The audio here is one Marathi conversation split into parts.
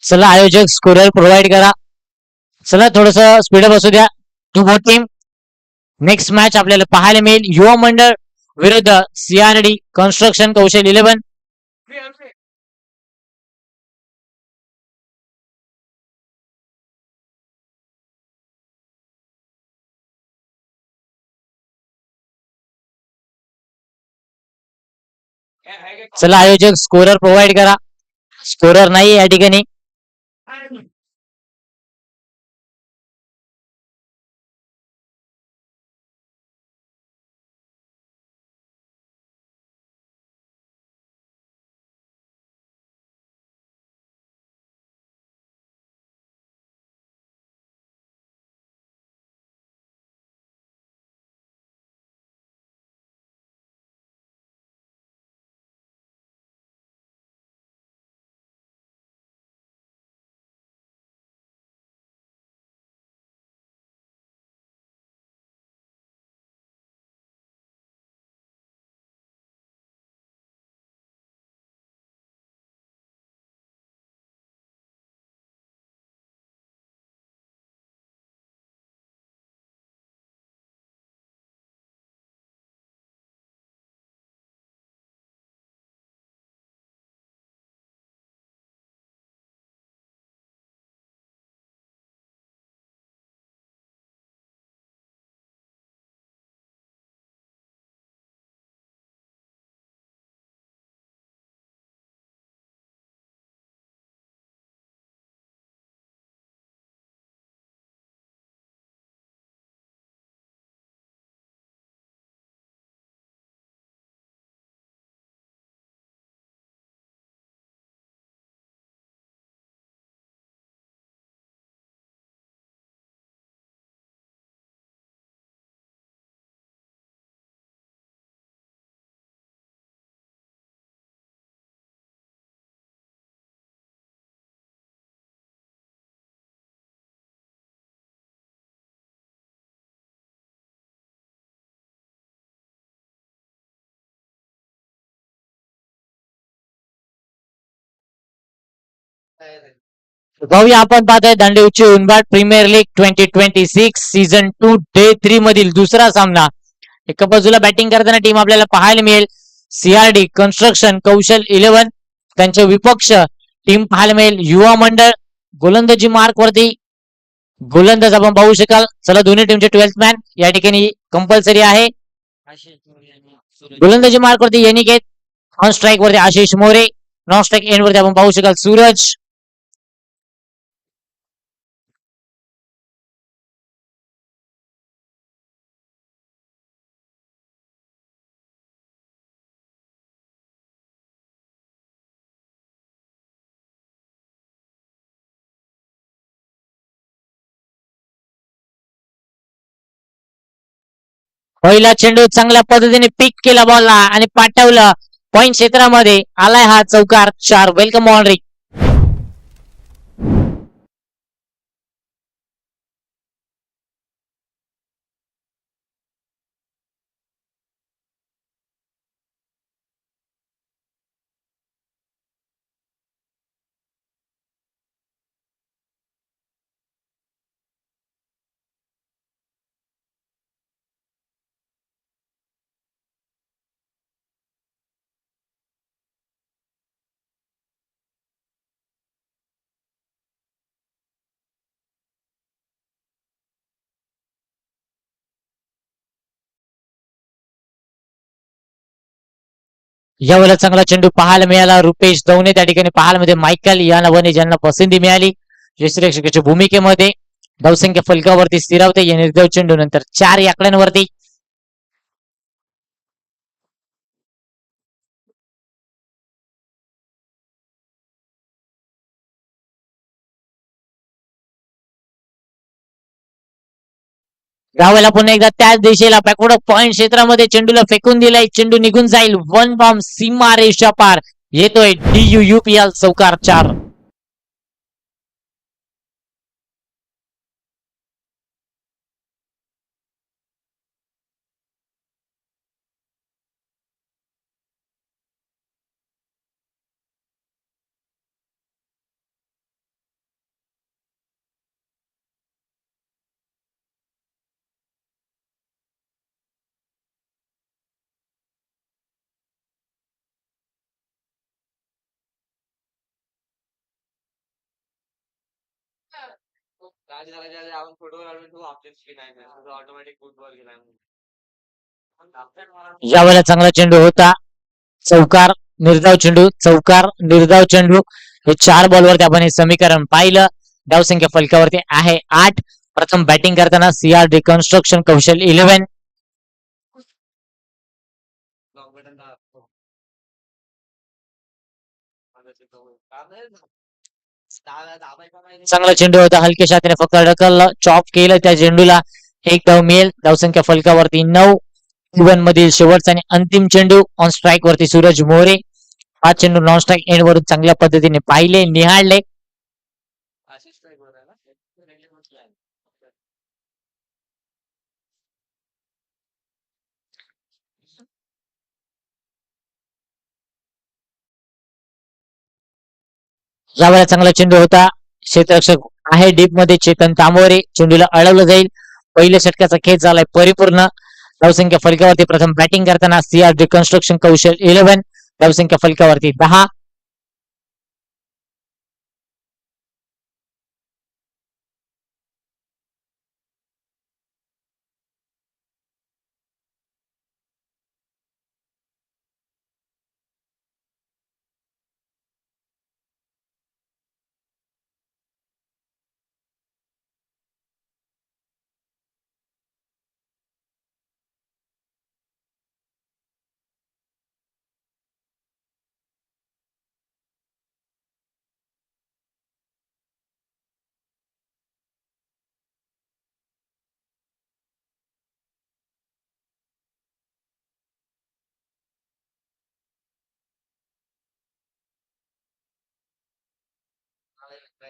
चला आयोजक स्कोरर प्रोव्हाइड करा. चला थोडस स्पीड असू द्या. To both team. Next match आपल्याला पाहायला मिळेल युवा मंडळ विरुद्ध सीआरडी कन्स्ट्रक्शन कौशल 11. चला आयोजक स्कोरर प्रोव्हाइड करा. स्कोरर नाही या ठिकाणी. पाहूया आपण पाहतोय दांडेउच्ची उनबाड प्रीमियर लीग 2026 सीझन 2 डे 3 मधील दुसरा सामना. एका बाजूला बॅटिंग करताना टीम आपल्याला पाहायला मिळेल सीआरडी कन्स्ट्रक्शन कौशल 11. त्यांचे विपक्ष टीम पाहायला मिळेल युवा मंडळ. गोलंदाजी मार्क वरती गोलंदाज आपण पाहू शकाल. चला दोन्ही टीमचे 12th मॅन या ठिकाणी कंपल्सरी आहे. गोलंदाजी मार्क वरती येनिकेत. ऑन स्ट्राईक वरती Ashish More. Non strike end वरती आपण पाहू शकाल सूरज. पहिला चेंडू चांगल्या पद्धतीने पिक केला बॉलला आणि पाठवलं पॉइंट क्षेत्रामध्ये. आलाय हा चौकार 4. Welcome on. यावेळेला चांगला चेंडू पाहायला मिळाला. रुपेश दवणे त्या ठिकाणी पाहायला मध्ये मायकल या नावाने ज्यांना पसंती मिळाली यष्टीरक्षकाच्या भूमिकेमध्ये. धावसंख्या फलकावरती स्थिरावते या निर्धाव चेंडू नंतर 4 या आकड्यांवरती. यावेळेला पुन्हा एकदा त्याच दिशेला बॅकवर्ड पॉइंट क्षेत्रामध्ये चेंडूला फेकून दिलाय. चेंडू निघून जाईल. वन बॉम्ब सीमा रेषा पार. येतोय DUUPL चौकार 4. यावेळेला चांगला चेंडू होता, चौकार, निर्धाव चेंडू, चौकार, निर्धाव चेंडू, हे 4 बॉलवरती आपण हे समीकरण पाहिलं. धावसंख्या फलकावरती आहे 8. प्रथम बॅटिंग करताना सीआरडी कन्स्ट्रक्शन कौशल 11. चांगला चेंडू होता, हलक्या हाताने फक्त ढकललं, चॉप केलं त्या चेंडूला. 1 धाव मिळेल. धावसंख्या फलकावरती 9. इव्हन मधील शेवटचा आणि अंतिम चेंडू ऑन स्ट्राईक वरती सूरज मोरे. हा चेंडू नॉन स्ट्राईक एंड वरून चांगल्या पद्धतीने पाहिले, निहाळले. यावेळेला चांगला चेंडू होता, क्षेत्ररक्षक आहे डीप मध्ये चेतन तांबोरे, चेंडूला अडवलं जाईल. पहिल्या षटकाचा खेळ झालाय परिपूर्ण. धावसंख्या फलकावरती प्रथम बॅटिंग करताना सीआरडी कन्स्ट्रक्शन कौशल 11. धावसंख्या फलकावरती 10.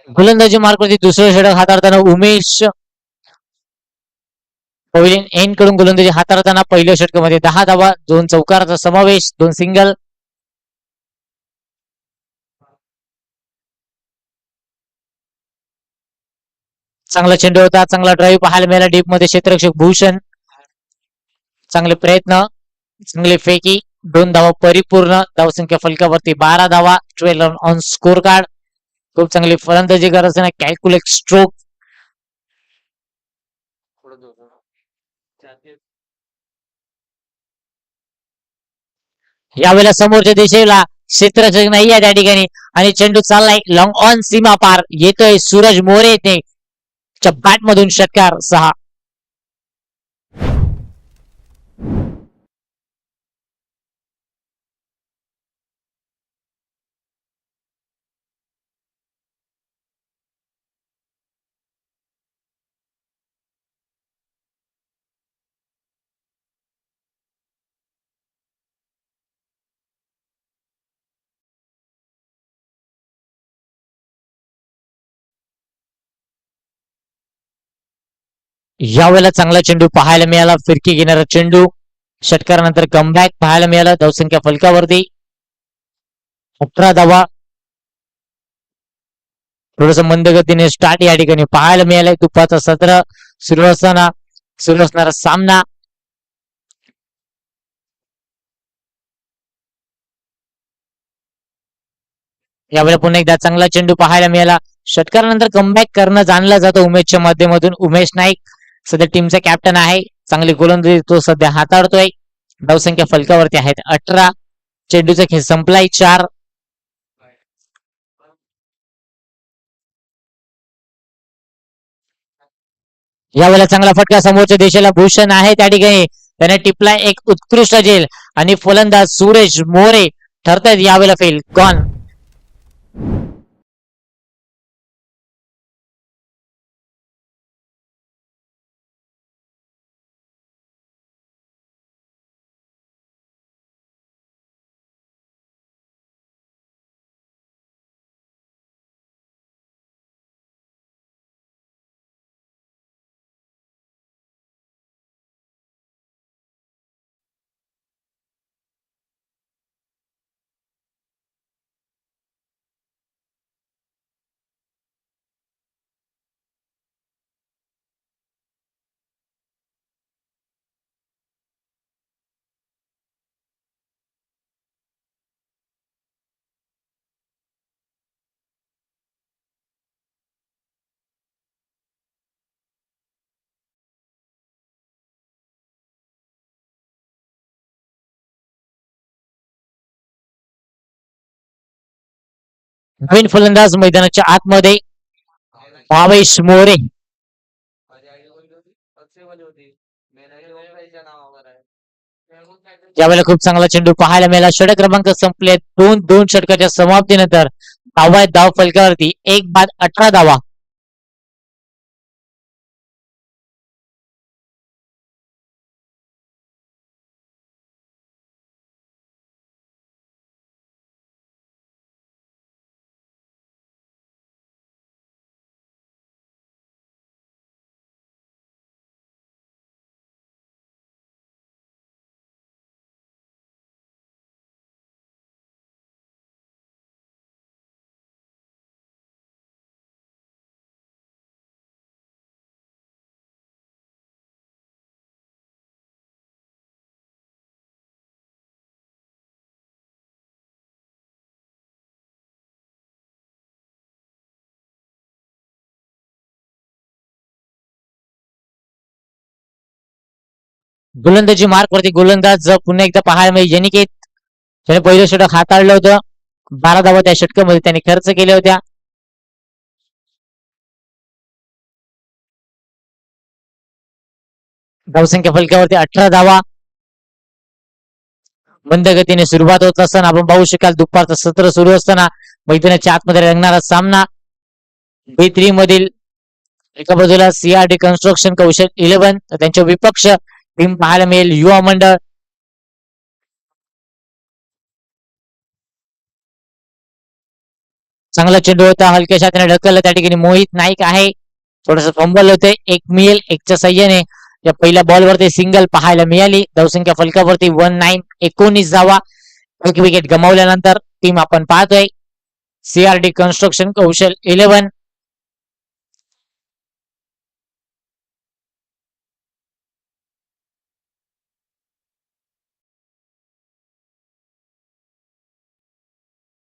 गोलंदाजी मार्कवरती दुसरं षटक हाताळताना उमेश पवेलियन एन कडून गोलंदाजी हाताळताना पहिल्या षटकामध्ये 10 धावा, 2 चौकाराचा समावेश, 2 सिंगल. चांगला चेंडू होता, चांगला ड्राईव्ह पाहायला मिळाला डीप मध्ये क्षेत्ररक्षक भूषण. चांगले प्रयत्न, चांगले फेकी, 2 धावा परिपूर्ण. धावसंख्या फलकावरती 12 धावा, 12 ऑन स्कोर कार्ड. खूप चांगली फलंदाजी करत असताना कॅल्क्युलेट स्ट्रोक. यावेळेला समोरच्या दिशेला क्षेत्ररक्षक नाही आहे त्या ठिकाणी आणि चेंडू चाललाय लॉंग ऑन सीमा पार, येतोय सूरज मोरे येते बॅट मधून षटकार 6. यावेळेला चांगला चेंडू पाहायला मिळाला, फिरकी घेणारा चेंडू, षटकारानंतर कमबॅक पाहायला मिळाला. धावसंख्या फलकावरती 18 धावा. थोडस मंद गतीने स्टार्ट या ठिकाणी पाहायला मिळालंय. दुपारचा सत्र सुरू असणारा सामना. यावेळेला पुन्हा एकदा चांगला चेंडू पाहायला मिळाला. षटकारानंतर कमबॅक करणं जाणलं जातं उमेशच्या माध्यमातून. उमेश नाईक सध्या टीमचा कॅप्टन आहे, चांगली गोलंदाजी तो सध्या हाताळतोय. धावसंख्या फलकावरती आहेत 18. चेंडूचा खेळ संपलाय 4. यावेळेला चांगला फटका समोरच्या देशाला भूषण आहे त्या ठिकाणी, त्याने टिपला एक उत्कृष्ट झेल आणि फलंदाज सुरेश मोरे ठरतायत यावेळेला फेल गॉन. नवीन फलंदाज मैदानाच्या आतमध्ये भावेश मोरे. यावेळेला खूप चांगला चेंडू पाहायला मिळाला. षटक क्रमांक संपले 2-2 षटकाच्या समाप्तीनंतर धाव फलकावरती 1 बाद 18 धावा. गोलंदाजी मार्क वरती गोलंदाज पुन्हा एकदा पाहायला मिळेल. जेनिकेत त्याने पहिलं षटक हाताळलं होतं. 12 धावा त्या षटकामध्ये त्याने खर्च केल्या होत्या. धावसंख्या फलकावरती 18 धावा. मंद गतीने सुरुवात होत असताना आपण पाहू शकाल दुपारचं सत्र सुरू असताना मैदानाच्या आतमध्ये रंगणारा सामना. B3 मधील एका बाजूला सीआरडी कन्स्ट्रक्शन कौशल 11 तर त्यांच्या विपक्ष टीम पाहायला मिळेल युवा मंडळ. चांगला चेंडू होता. हलक्याशा त्याने ढकललं. त्या ठिकाणी मोहित नाईक आहे. थोडस फंबल होते. एक मिळेल एकच्या साह्याने या पहिल्या बॉलवरती सिंगल पाहायला मिळाली. धावसंख्या फलकावरती 19 धावा. एक विकेट गमावल्यानंतर टीम आपण पाहतोय सीआरडी कन्स्ट्रक्शन कौशल 11.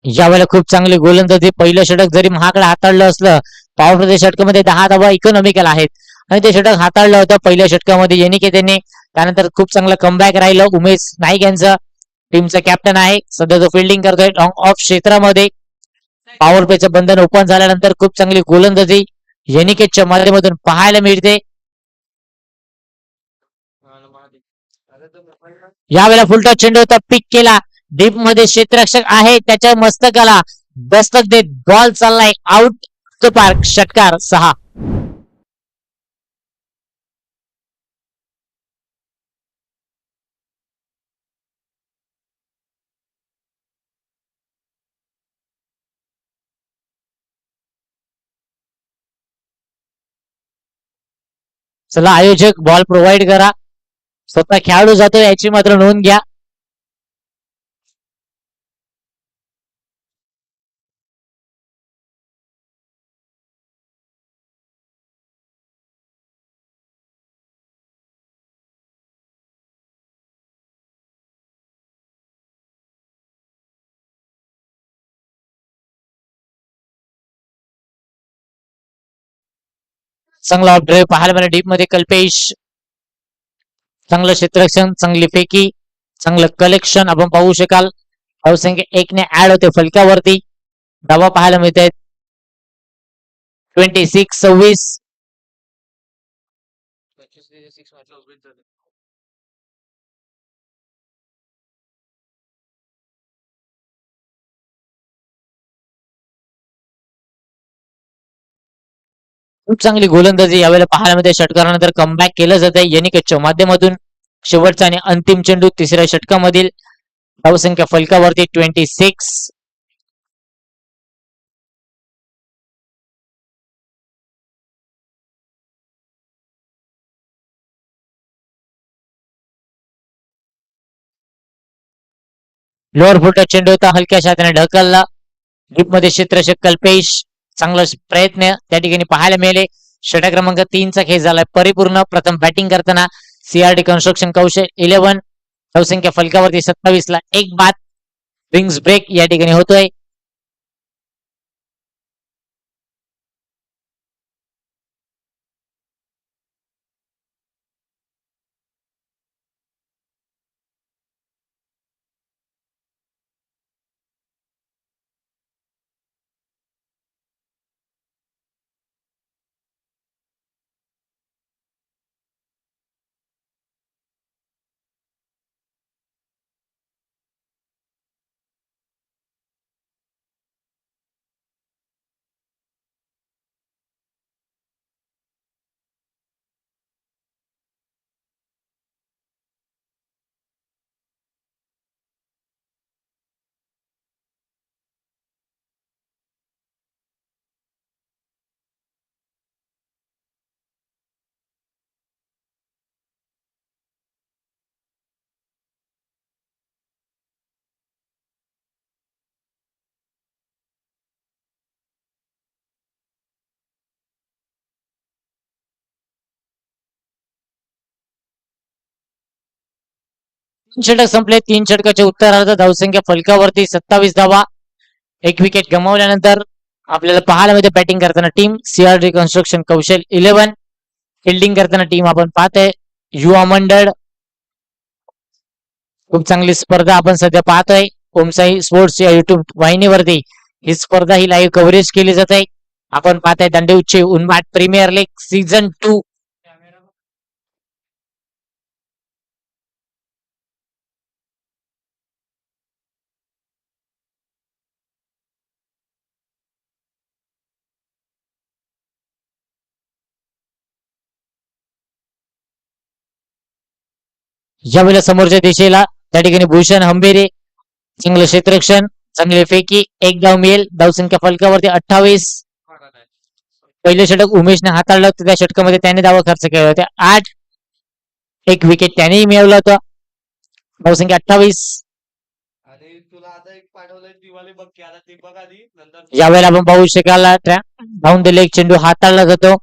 यावेळेला खूप चांगली गोलंदाजी. पहिलं षटक जरी महागडं हाताळलं असलं पॉवर प्ले षटकामध्ये 10 धावा इकॉनॉमिकल आहेत आणि ते षटक हाताळलं होतं पहिल्या षटकामध्ये येनिके त्यांनी. त्यानंतर खूप चांगलं कमबॅक राहिलं उमेश नाईक यांचं. टीमचा कॅप्टन आहे सध्या जो फिल्डिंग करतोय लॉंग ऑफ क्षेत्रामध्ये. पॉवर प्लेचं बंधन ओपन झाल्यानंतर खूप चांगली गोलंदाजी येनिकेच्या माध्यमातून पाहायला मिळते. यावेळेला फुलटा चेंडू होता. पिक केला. डीप मध्ये क्षेत्ररक्षक आहे त्याच्या मस्तकाला दस्तक देत बॉल चाललाय आउट पार्क. षटकार 6. चला आयोजक बॉल प्रोव्हाइड करा. स्वतः खेळाडू जातो याची मात्र नोंद घ्या. चांगला ऑफ ड्राईव्ह पाहायला मला डीप मध्ये कल्पेश. चांगलं क्षेत्ररक्षण चांगली फेकी चांगलं कलेक्शन आपण पाहू शकाल. धावसंख्या 1 ने ऍड होते फलकावरती. धावा पाहायला मिळत आहेत 26-26. खूप चांगली गोलंदाजी यावेळेला पाहायला मिळते. षटकारानंतर कमबॅक केलं जात आहे येनिकेच्या माध्यमातून. शेवटचा आणि अंतिम चेंडू तिसऱ्या षटकामधील. धावसंख्या फलकावरती 26. लोअर फुटचा चेंडू होता. हलक्या शाताने ढकलला. डीप मध्ये क्षेत्ररक्षक कल्पेश. चांगला प्रयत्न त्या ठिकाणी पाहायला मिळाले. षटक क्रमांक 3चा खेळ झालाय परिपूर्ण. प्रथम बॅटिंग करताना सीआरडी कन्स्ट्रक्शन कौशल 11. धावसंख्या फलकावरती 27 ला 1 बाद. रिंग्स ब्रेक या ठिकाणी होतोय. षटक संपले. 3 षटकाच्या उत्तरार्ध धावसंख्या फलकावरती 27 धावा. एक विकेट गमावल्यानंतर आपल्याला पाहायला मिळते बॅटिंग करताना team CRD construction Kaushal 11. Fielding करताना टीम आपण पाहतोय युवा मंडळ. खूप चांगली स्पर्धा आपण सध्या पाहतोय ओमसाई स्पोर्ट्स या युट्यूब वाहिनीवरती. ही स्पर्धा ही लाईव्ह कव्हरेज केली जात आहे. आपण पाहताय दांडेउच्ची उन्माद प्रीमियर लीग सीझन 2. यावेळेला समोरच्या दिशेला त्या ठिकाणी भूषण हंबेरे चांगलं क्षेत्ररक्षण, चांगले फेकी, एक धाव मिळेल. धावसंख्या फलकावरती 28. पहिले षटक उमेशने हाताळलं होतं. त्या षटकामध्ये त्याने धावा खर्च केला होता 8. एक विकेट त्यानेही मिळवलं होतं. धावसंख्या 28. यावेळेला आपण पाहू शकाल धावून दिले एक चेंडू हाताळला जातो.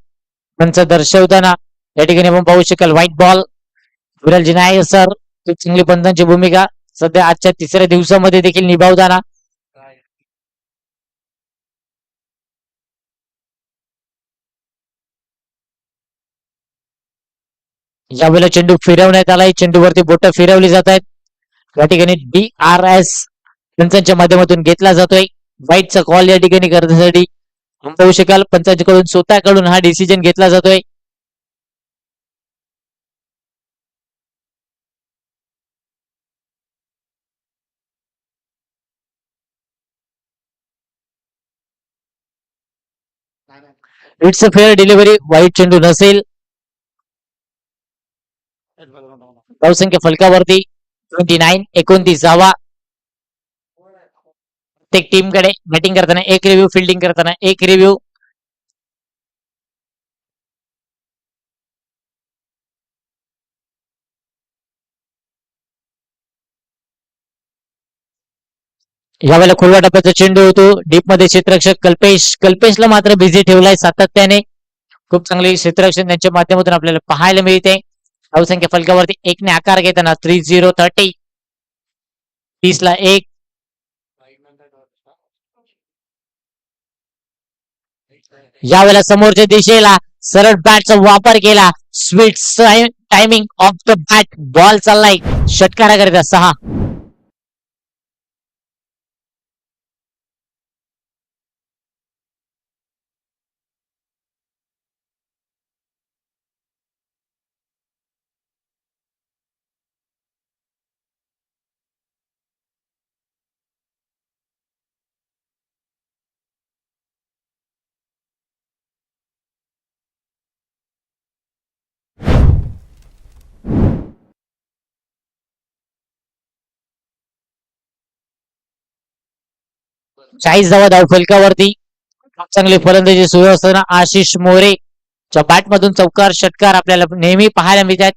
पंच दर्शवताना या ठिकाणी आपण पाहू शकाल व्हाईट बॉल. विरालजी नायर सर खूप चांगली पंचांची भूमिका सध्या आजच्या तिसऱ्या दिवसामध्ये देखील निभावताना. यावेळेला चेंडू फिरवण्यात आलाय. चेंडूवरती बोट फिरवली जात आहेत. या ठिकाणी DRS पंचांच्या माध्यमातून घेतला जातोय. वाईटचा कॉल या ठिकाणी करण्यासाठी आपण पाहू शकाल पंचांकडून स्वतःकडून हा डिसिजन घेतला जातोय. It's a fair delivery. वाईट चेंडू नसेल. धावसंख्या फलकावरती 29. 29 धावा. प्रत्येक टीमकडे बॅटिंग करताना एक रिव्ह्यू, फिल्डिंग करताना एक रिव्ह्यू. यावेळेला खुलवा टप्प्याचा चेंडू होतो. डीप मध्ये क्षेत्ररक्षक कल्पेशला मात्र बिझी ठेवलाय सातत्याने. खूप चांगले क्षेत्ररक्षण त्यांच्या माध्यमातून आपल्याला पाहायला मिळते. धावसंख्या फलकावरती 1 ने आकार घेताना 30-30. 30 ला 1. यावेळेला समोरच्या दिशेला सरळ बॅटचा वापर केला. Sweet timing of the bat. Ball चाललाय षटकाराकरिता 6. चाळीस धावा धाव फलकावरती. चांगली फलंदाजी सुरू असताना आशिष मोरे च्या बॅट मधून चौकार षटकार आपल्याला नेहमी पाहायला मिळतात.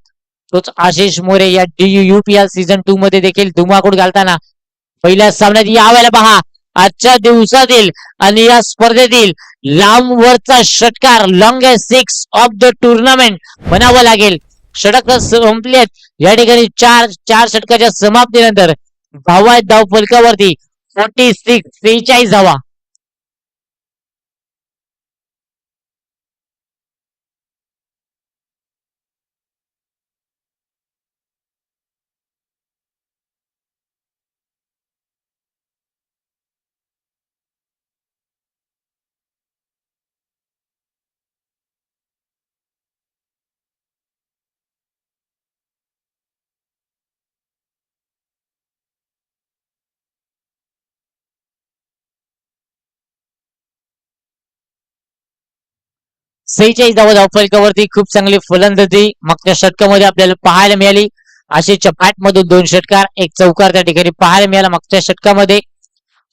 तोच आशिष मोरे या DUPL सीझन 2 मध्ये देखील धुमाकूळ घालताना पहिल्या सामन्यात यावेळेला पहा आजच्या दिवसातील आणि या स्पर्धेतील लांबवरचा षटकार लॉंगेस्ट 6 ऑफ द टुर्नामेंट म्हणावं लागेल. षटक संपलेत या ठिकाणी चार षटकाच्या समाप्तीनंतर धावा धाव फलकावरती 46. 43 धावा. 46 धावा धाव फलकावरती. खूप चांगली फलंदाजी मागच्या षटकामध्ये आपल्याला पाहायला मिळाली. आशिषच्या बॅट मधून 2 षटकार, एक चौकार त्या ठिकाणी पाहायला मिळाला मागच्या षटकामध्ये.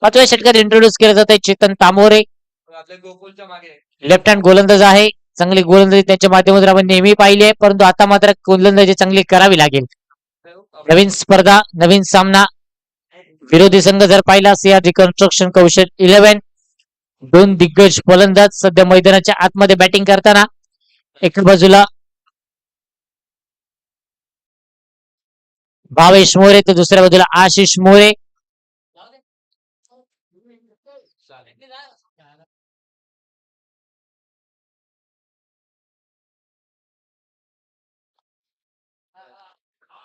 5व्या षटकात इंट्रोड्यूस केलं जात आहे चेतन तामोरे. लेफ्ट हँड गोलंदाज आहे. चांगली गोलंदाजी त्यांच्या माध्यमातून आपण नेहमी पाहिली आहे, परंतु आता मात्र गोलंदाजी चांगली करावी लागेल. नवीन स्पर्धा, नवीन सामना. विरोधी संघ जर पाहिला सीआरडी कन्स्ट्रक्शन कौशल 11. 2 दिग्गज फलंदाज सध्या मैदानाच्या आतमध्ये बॅटिंग करताना. एका बाजूला भावेश मोरे तर दुसऱ्या बाजूला आशिष मोरे.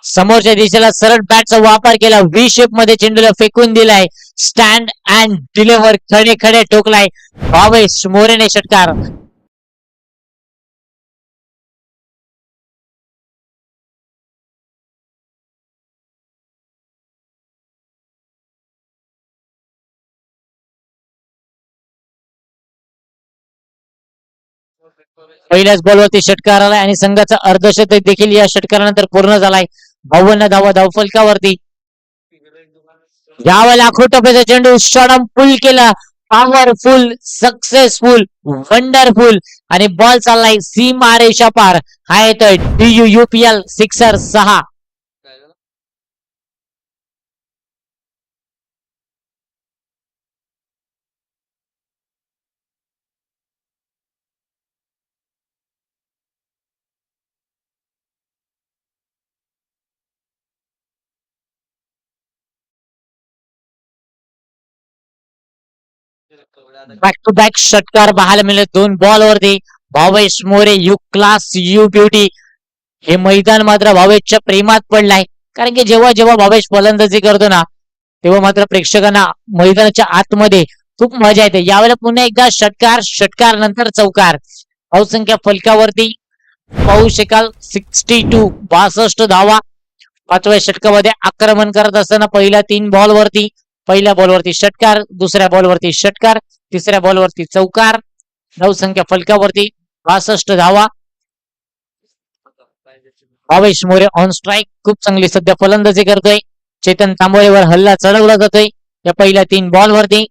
समोरच्या दिशेला सरळ बॅटचा वापर केला, व्ही शेप मध्ये चेंडूला फेकून दिलाय, स्टँड अँड डिलिव्हर, खडे खडे ठोकलाय भावेश मोरेने षटकार. पहिल्याच बॉलवरती षटकार आलाय आणि संघाचा अर्धशतक देखील या षटकारानंतर पूर्ण झालाय. 52 धावा धावफलकावरती. यावेळेला टप्प्याचा चेंडू शॉर्ट पुल केला, पॉवरफुल, सक्सेसफुल, वंडरफुल आणि बॉल चाललाय सीमा रेषा पार. हा येतोय DUUPL sixer 6. Back to back षटकार पाहायला मिळेल 2 बॉलवरती. Bhavesh More, you class you beauty. हे मैदान मात्र भावेशच्या प्रेमात पडलाय, कारण की जेव्हा जेव्हा भावेश फलंदाजी करतो ना, तेव्हा मात्र प्रेक्षकांना मैदानाच्या आतमध्ये खूप मजा येते. यावेळेला पुन्हा एकदा षटकार, षटकार नंतर चौकार. धावसंख्या फलकावरती पाहू शकाल 62, 62 धावा. 5व्या षटकामध्ये आक्रमण करत असताना पहिल्या 3 बॉलवरती, पहिल्या बॉलवरती षटकार, दुसऱ्या बॉलवरती षटकार, तिसऱ्या बॉलवरती चौकार. धावसंख्या फलकावरती 62 धावा. भावेश मोरे ऑन स्ट्राईक, खूप चांगली सध्या फलंदाजी करतोय. चेतन तांबोळेवर हल्ला चढवला जातोय या पहिल्या 3 बॉलवरती.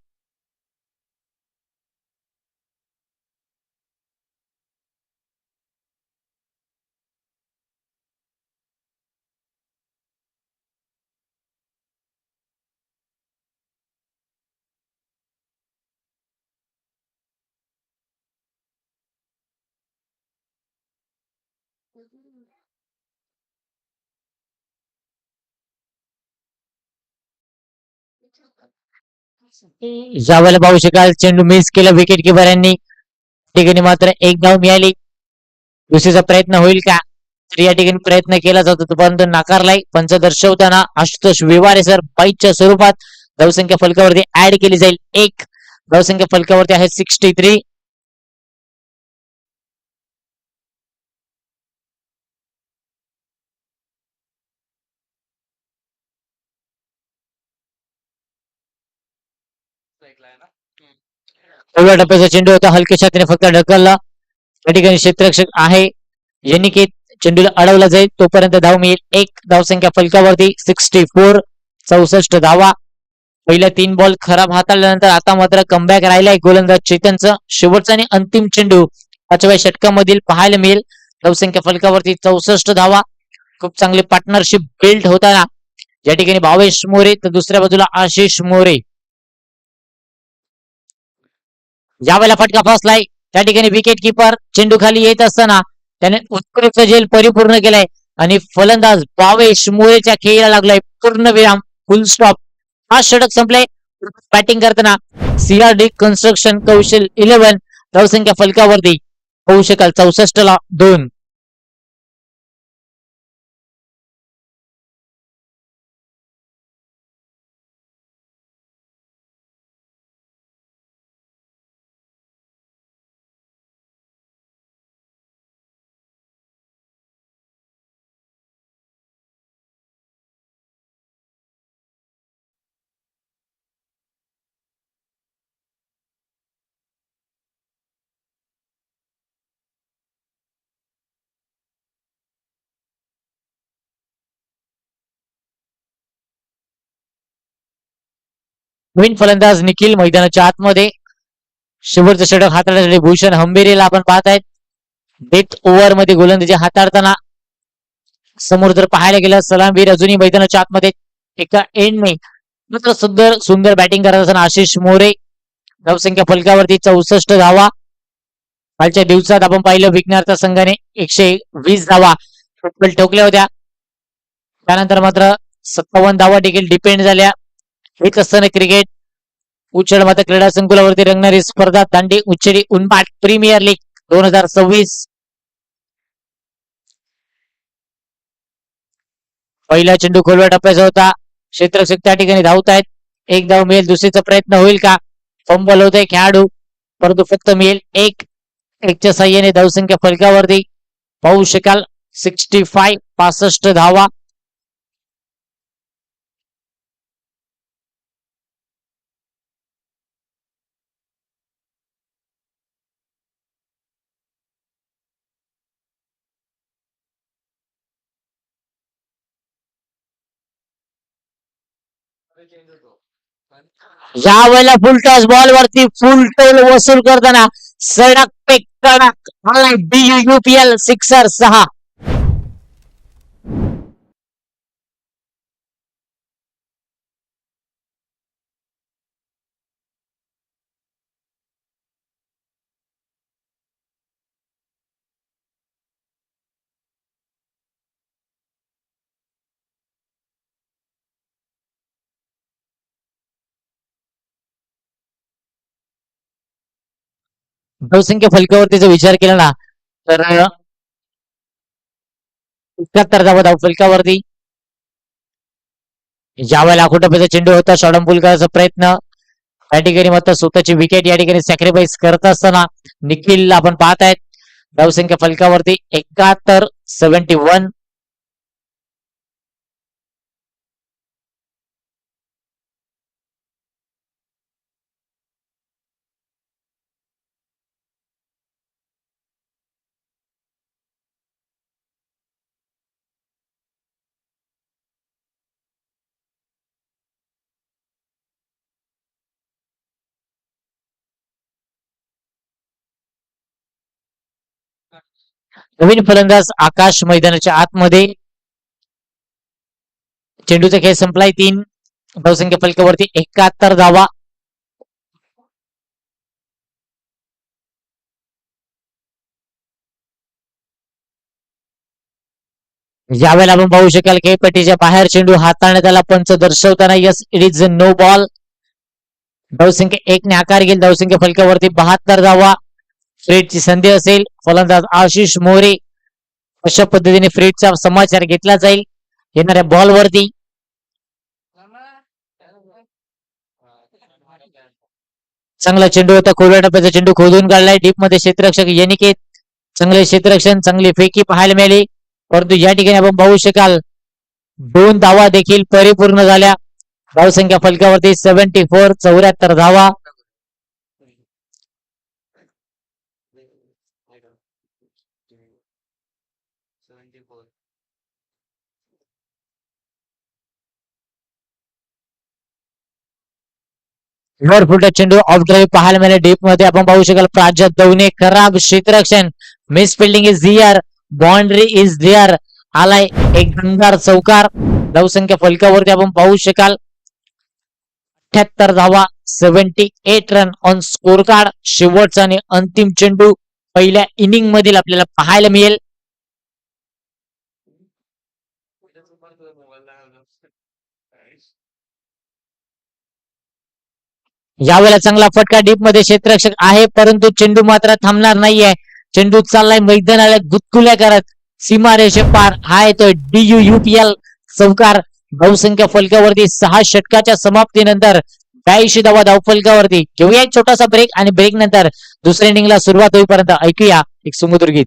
यावेळेला पाहू शकाल चेंडू मिस केला विकेट किपर यांनी. ठिकाणी मात्र एक धाव मिळाली. दुसरीचा प्रयत्न होईल का, तर या ठिकाणी प्रयत्न केला जातो परंतु नाकारलाय. पंच दर्शवताना आशुतोष विवारे सर बाईच्या स्वरूपात धावसंख्या फलकावरती ऍड केली जाईल. एक धावसंख्या फलकावरती आहे 63. पहिल्या टप्प्याचा चेंडू होता, हलक्या छातीने फक्त ढकलला. या ठिकाणी क्षेत्ररक्षक आहे यनिकेत, चेंडूला अडवला जाईल तोपर्यंत धाव मिळेल. एक धावसंख्या फलकावरती 64, 64 धावा. पहिल्या 3 बॉल खराब हाताळल्यानंतर आता मात्र कमबॅक राहिलाय गोलंदाज चेतनचं. शेवटचा आणि अंतिम चेंडू 5व्या षटकामधील पाहायला मिळेल. धावसंख्या फलकावरती 64 धावा. खूप चांगली पार्टनरशिप बिल्ड होताना या ठिकाणी भावेश मोरे तर दुसऱ्या बाजूला आशिष मोरे. यावेळेला फटका फसलाय. त्या ठिकाणी विकेट किपर चेंडू खाली येत असताना त्याने उत्कृष्ट झेल परिपूर्ण केलाय आणि फलंदाज भावेश मोरेच्या खेळीला लागलाय पूर्ण विराम, फुल स्टॉप. हा षटक संपलाय. बॅटिंग करताना CRD कन्स्ट्रक्शन कौशल 11 धावसंख्या फलकावरती होऊ शकाल 64 ला 2. नवीन फलंदाज निखिल मैदानाच्या आतमध्ये. शेवटचं षटक हाताळण्यासाठी भूषण हंबेरीला आपण पाहत आहेत. डेथ ओव्हर मध्ये गोलंदाजी हाताळताना समोर जर पाहायला गेलं सलामवीर अजूनही मैदानाच्या आतमध्ये एका एंडने मात्र सुंदर सुंदर बॅटिंग करत असताना आशिष मोरे. धावसंख्या फलकावरती 64 धावा. कालच्या दिवसात आपण पाहिलं विघ्नार्थ संघाने 120 धावा ठोकल्या होत्या. त्यानंतर मात्र 57 धावा देखील डिपेंड झाल्या. एक असताना क्रिकेट उचल माता क्रीडा संकुलावरती रंगणारी स्पर्धा दांडी उच्चेरी उनबाट प्रीमियर लीग 2026. पहिला चेंडू खोलव्या टप्प्याचा होता. क्षेत्ररक्षक त्या ठिकाणी धावत आहेत. एक धाव मिळेल, दुसरीचा प्रयत्न होईल का? फंबल होतोय खेळाडू, परंतु फक्त मिळेल एक. एकच्या साह्याने धावसंख्या फलकावरती पाहू शकाल 65, 65 धावा. या वेळेला फुल टॉस बॉल वरती फुल टोल वसूल करताना सडक पे कडक आलाय BUUPL सिक्सर 6. धावसंख्या फलकावरती जर विचार केला ना तर 71 धावा धाव फलकावरती. ज्या वेळेला आखोटप्याचा चेंडू होता शॉर्टपुल करायचा प्रयत्न, त्या ठिकाणी मात्र स्वतःची विकेट या ठिकाणी सॅक्रिफाईस करत असताना निखिल आपण पाहत आहेत. धावसंख्या फलकावरती 71, 71. नवीन फलंदाज आकाश मैदानाच्या आतमध्ये. चेंडूचा खेळ संपलाय. 3. धावसंख्या फलकावरती 71 धावा. यावेळेला आपण पाहू शकाल खेळपट्टीच्या बाहेर चेंडू हाताळण्यात आला. पंच दर्शवताना yes it is no ball. धावसंख्या 1 ने आकार घेईल. धावसंख्या फलकावरती 72 धावा. फ्रेडची संधी असेल. फलंदाज आशिष मोरे. अशा पद्धतीने फ्रेडचा समाचार घेतला जाईल येणाऱ्या बॉलवरती. चांगला चेंडू होता. खोलव्या टप्प्याचा चेंडू खोदून काढलाय. डीप मध्ये क्षेत्ररक्षक यनिकेत. चांगले क्षेत्ररक्षण, चांगली फेकी पाहायला मिळाली. परंतु या ठिकाणी आपण पाहू शकाल 2 धावा देखील परिपूर्ण झाल्या. धावसंख्या फलकावरती 74, 74 धावा. लोअर फुलटच चेंडू ऑफ ड्राईव्ह पाहायला मिळाले. डीप मध्ये आपण पाहू शकाल प्राजक्त दवणे. खराब क्षेत्ररक्षण, miss fielding is here, boundary is there. आलाय एक दमदार चौकार. धावसंख्या फलकावरती आपण पाहू शकाल 78 धावा, 78 रन ऑन स्कोर कार्ड. शेवटचा आणि अंतिम चेंडू पहिल्या इनिंग मधील आपल्याला पाहायला मिळेल. यावेळेला चांगला फटका डीप मध्ये क्षेत्ररक्षक आहे, परंतु चेंडू मात्र थांबणार नाहीये. चेंडू चाललाय मैदानाला गुदकुल्या करत सीमारेषे पार. हा येतोय DUUPL चौकार. धावसंख्या फलकावरती 6 षटकाच्या समाप्तीनंतर 82 धावा धाव फलकावरती. घेऊया एक छोटासा ब्रेक आणि ब्रेक नंतर दुसऱ्या इनिंगला सुरुवात होईपर्यंत ऐकूया एक सुमधुर गीत.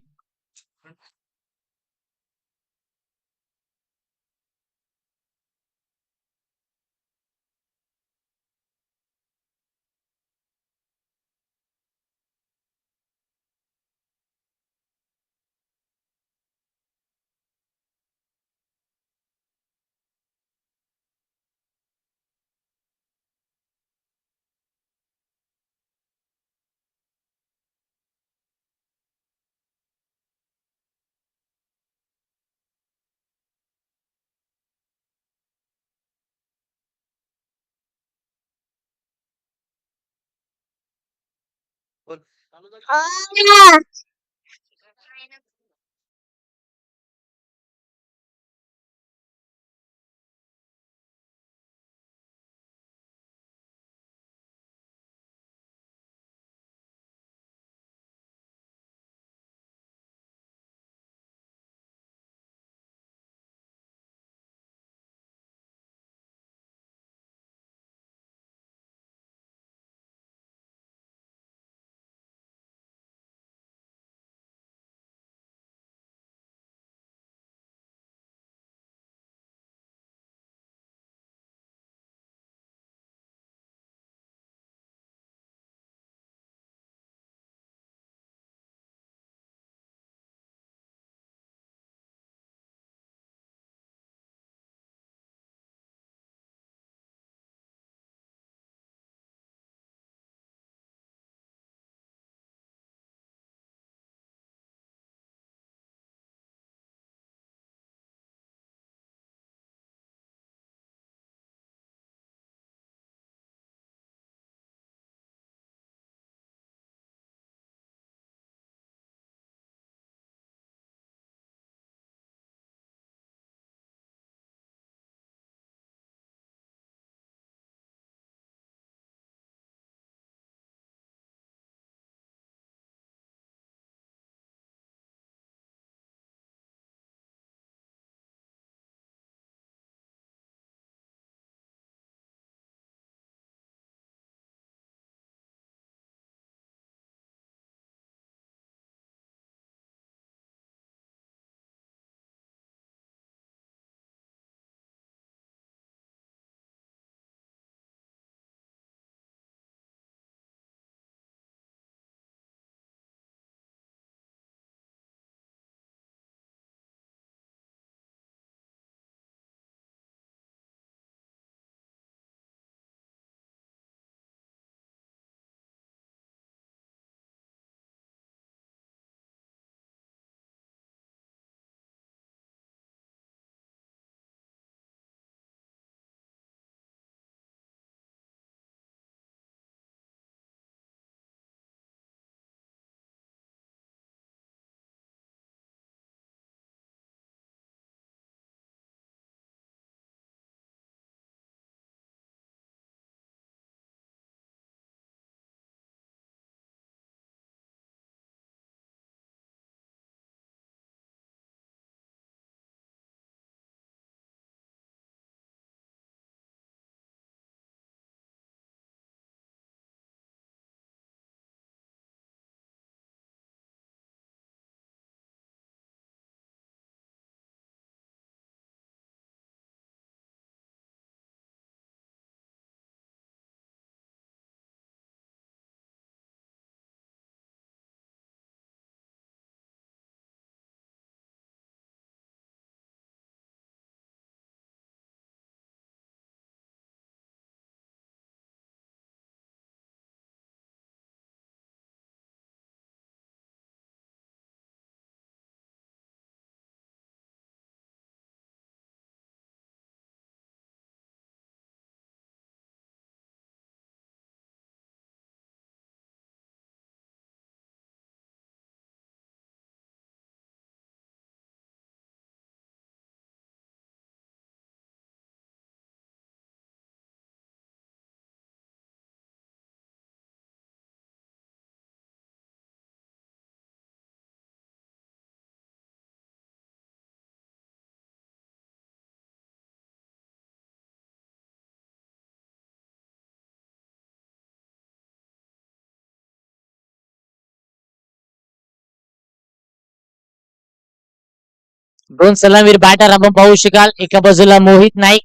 दोन सलामीर बॅटर आपण पाहू शकाल. एका बाजूला मोहित नाईक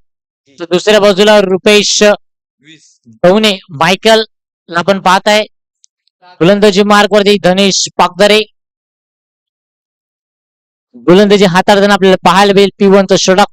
तर दुसऱ्या बाजूला रुपेश धवने. मायकल आपण पाहत आहे. गोलंदाजी मार्क वरती धनेश पागदरे. गोलंदाजी हाताळताना आपल्याला पाहायला मिळेल P1 चं षटक.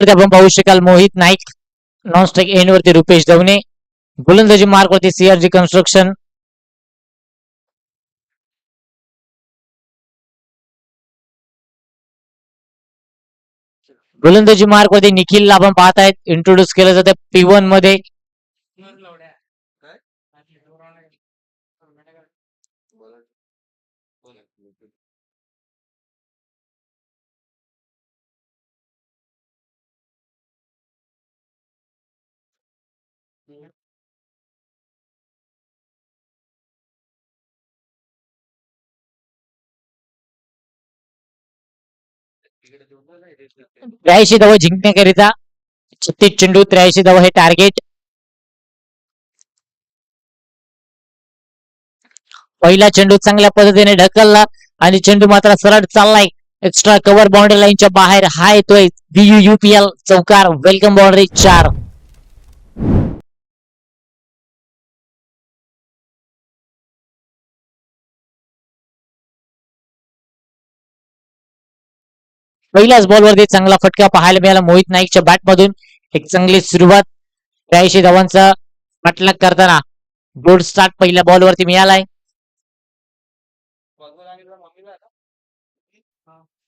आपण पाहू शकाल Mohit Naik. Non strike end वरती रुपेश धवने. गोलंदाजी मार्क वरती CRG कन्स्ट्रक्शन. गोलंदाजी मार्क वरती निखिलला आपण पाहत आहेत. इंट्रोड्यूस केलं जातं P1 मध्ये. त्र्याऐंशी धावा जिंकण्याकरिता 36 चेंडू 83 धावा हे टार्गेट. पहिला चेंडू चांगल्या पद्धतीने ढकलला आणि चेंडू मात्र सरळ चाललाय. एक्स्ट्रा कव्हर बाउंड्री लाईनच्या बाहेर. हा येतोय BUUPL चौकार. Welcome boundary 4. पहिल्याच बॉलवरती चांगला फटका पाहायला मिळाला मोहित नाईकच्या बॅट मधून. एक चांगली सुरुवात 83 धावांचा पाठलाग करताना गुड स्टार्ट पहिल्या बॉलवरती मिळालाय.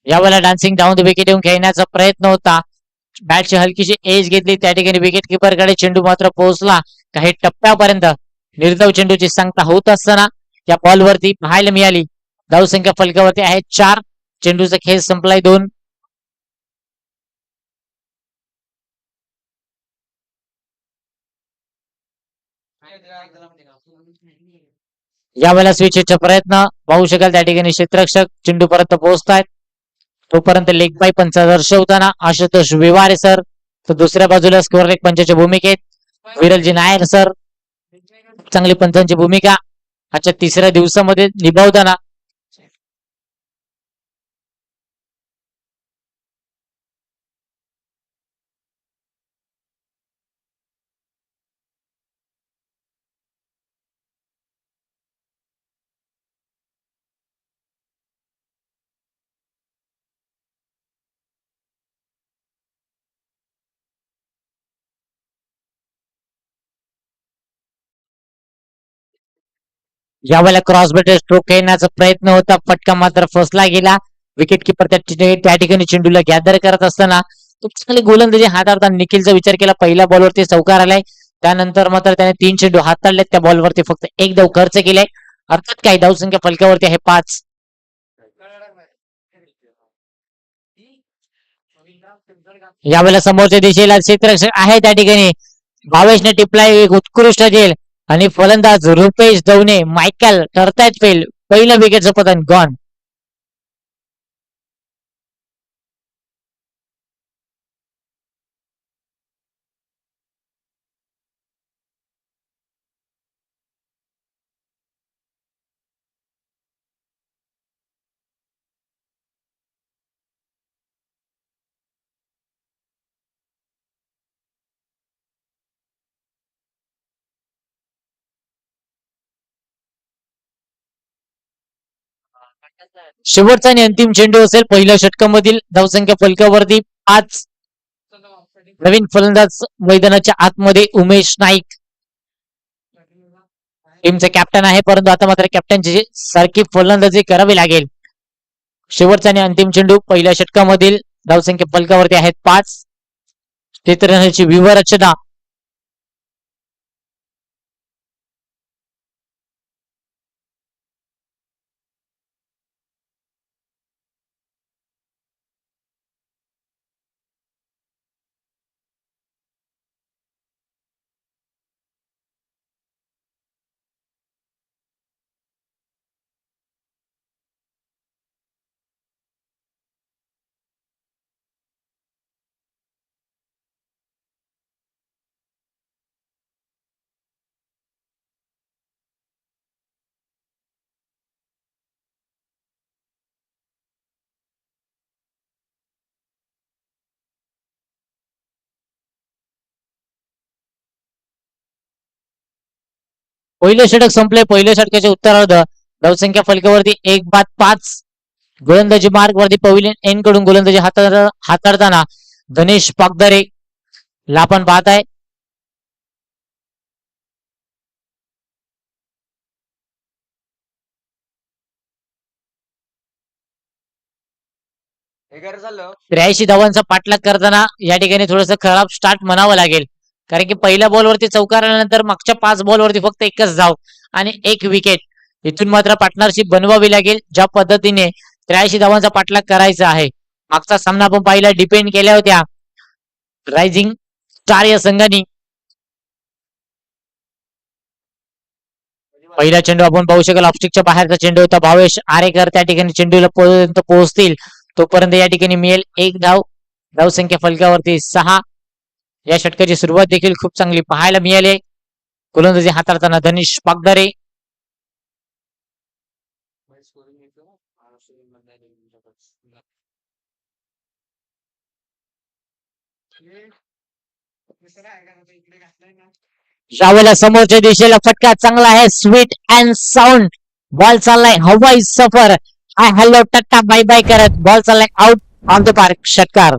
यावेळेला डान्सिंग डाऊन द विकेट येऊन खेळण्याचा प्रयत्न होता. बॅटची हलकीशी एज घेतली त्या ठिकाणी विकेट किपर कडे चेंडू मात्र पोहोचला काही टप्प्यापर्यंत. निर्धाव चेंडूची सांगता होत असताना या बॉलवरती पाहायला मिळाली. धावसंख्या फलकावरती आहे 4. चेंडूचा खेळ संपलाय 2. यावेळेला स्विचचा प्रयत्न पाहू शकाल त्या ठिकाणी क्षेत्ररक्षक चेंडू पर्यंत पोहोचतायत. तोपर्यंत लेग बाय पंच दर्शवताना आशुतोष विवारे सर तर दुसऱ्या बाजूला स्कोअर लेग पंचाच्या भूमिकेत विरलजी नायर सर. चांगली पंचांची भूमिका आजच्या तिसऱ्या दिवसामध्ये निभावताना यावेळेला क्रॉस बेटर स्ट्रोक खेळण्याचा प्रयत्न होता. फटका मात्र फसला गेला. विकेट किपर त्या ठिकाणी चेंडूला गॅदर करत असताना चांगली गोलंदाजी हाताळताना निखिलचा विचार केला. पहिल्या बॉलवरती चौकार आलाय. त्यानंतर मात्र त्याने 3 चेंडू हाताळलेत. त्या बॉलवरती फक्त 1 धाव खर्च केलाय. अर्थात काही धावसंख्या फलकावरती आहे 5. यावेळेला समोरच्या दिशेला क्षेत्ररक्षक आहे त्या ठिकाणी भावेशने टिपलाय एक उत्कृष्ट झेल आणि फलंदाज रुपेश धवने मायकल ठरतायत फेल. पहिलं विकेटचं पतन गॉन. शेवटचा आणि अंतिम चेंडू असेल पहिल्या षटकामधील. धावसंख्या फलकावरती 5. नवीन फलंदाज मैदानाच्या आतमध्ये उमेश नाईक टीमचा कॅप्टन आहे. परंतु आता मात्र कॅप्टनची सारखी फलंदाजी करावी लागेल. शेवटचा आणि अंतिम चेंडू पहिल्या षटकामधील धावसंख्या फलकावरती आहेत 5. क्षेत्ररक्षणाची व्यूहरचना पहिले षटक संपले. पहिल्या षटकाच्या उत्तरार्ध धावसंख्या फलकावरती 1 बाद 5. गोलंदाजी मार्ग वरती पविलियन एन कडून गोलंदाजी हाताळताना गणेश पागदरे ला आपण पाहत आहे. हे काय झालं 83 धावांचा पाठलाग करताना या ठिकाणी थोडस खराब स्टार्ट म्हणावं लागेल, कारण की पहिल्या बॉलवरती चौकार आल्यानंतर मागच्या 5 बॉलवरती फक्त एकच धाव आणि 1 विकेट. इथून मात्र पार्टनरशिप बनवावी लागेल. ज्या पद्धतीने 83 धावांचा पाठलाग करायचा आहे. मागचा सामना आपण पाहिला, डिपेंड केल्या होत्या रायझिंग स्टार या संघाने. पहिला चेंडू आपण पाहू शकाल, ऑफस्टिकच्या बाहेरचा चेंडू होता. भावेश आरेकर त्या ठिकाणी चेंडूला पर्यंत पोहोचतील तोपर्यंत या ठिकाणी मिळेल 1 धाव. धावसंख्या फलकावरती 6. या षटकाची सुरुवात देखील खूप चांगली पाहायला मिळाली. गोलंदाजी हाताळताना धनेश पागदरे. यावेळेला समोरच्या दिशेला फटका चांगला आहे. स्वीट अँड साऊंड बॉल चाललाय हवाई सफर. हाय हॅलो टट्टा बाय बाय करत बॉल चाललाय आउट ऑन द पार्क. षटकार.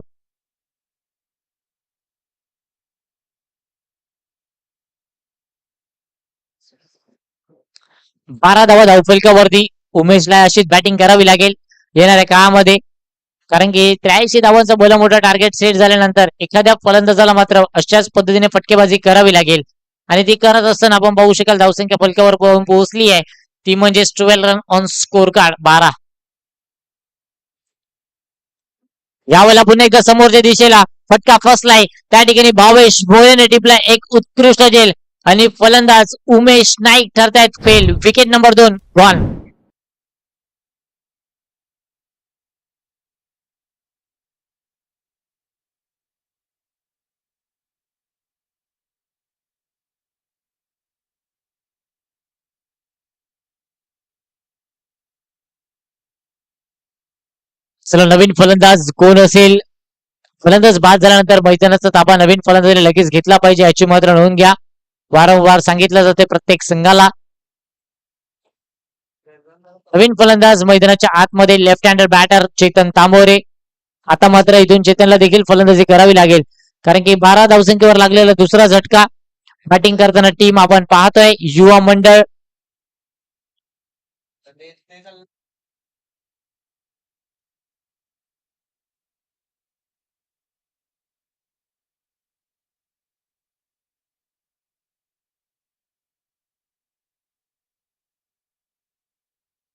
बारा धावा धावफलकावरती. उमेशला अशीच बॅटिंग करावी लागेल येणाऱ्या काळामध्ये, कारण की 83 धावांचा भलं मोठा टार्गेट सेट झाल्यानंतर एखाद्या फलंदाजाला मात्र अशाच पद्धतीने फटकेबाजी करावी लागेल. आणि ती करत असताना आपण पाहू शकाल धावसंख्या फलकावर पोहोचली आहे, ती म्हणजे 12 रन ऑन स्कोर कार्ड 12. यावेळेला पुन्हा एकदा समोरच्या दिशेला फटका फसलाय. त्या ठिकाणी भावेश भोळेने टिपला एक उत्कृष्ट झेल आणि फलंदाज उमेश नाईक ठरतायत फेल. Wicket number 2 gone. चला नवीन फलंदाज कोण असेल. फलंदाज बाद झाल्यानंतर मैदानाचा ताबा नवीन फलंदाजाने लगेच घेतला पाहिजे याची मात्र नोंद घ्या. वारंवार सांगितलं जाते प्रत्येक संघाला. नवीन फलंदाज मैदानाच्या आतमध्ये लेफ्ट हँडर बॅटर चेतन तांबोरे. आता मात्र इथून चेतनला देखील फलंदाजी करावी लागेल, कारण की 12 धावसंख्येवर लागलेला दुसरा झटका. बॅटिंग करताना टीम आपण पाहतोय युवा मंडळ.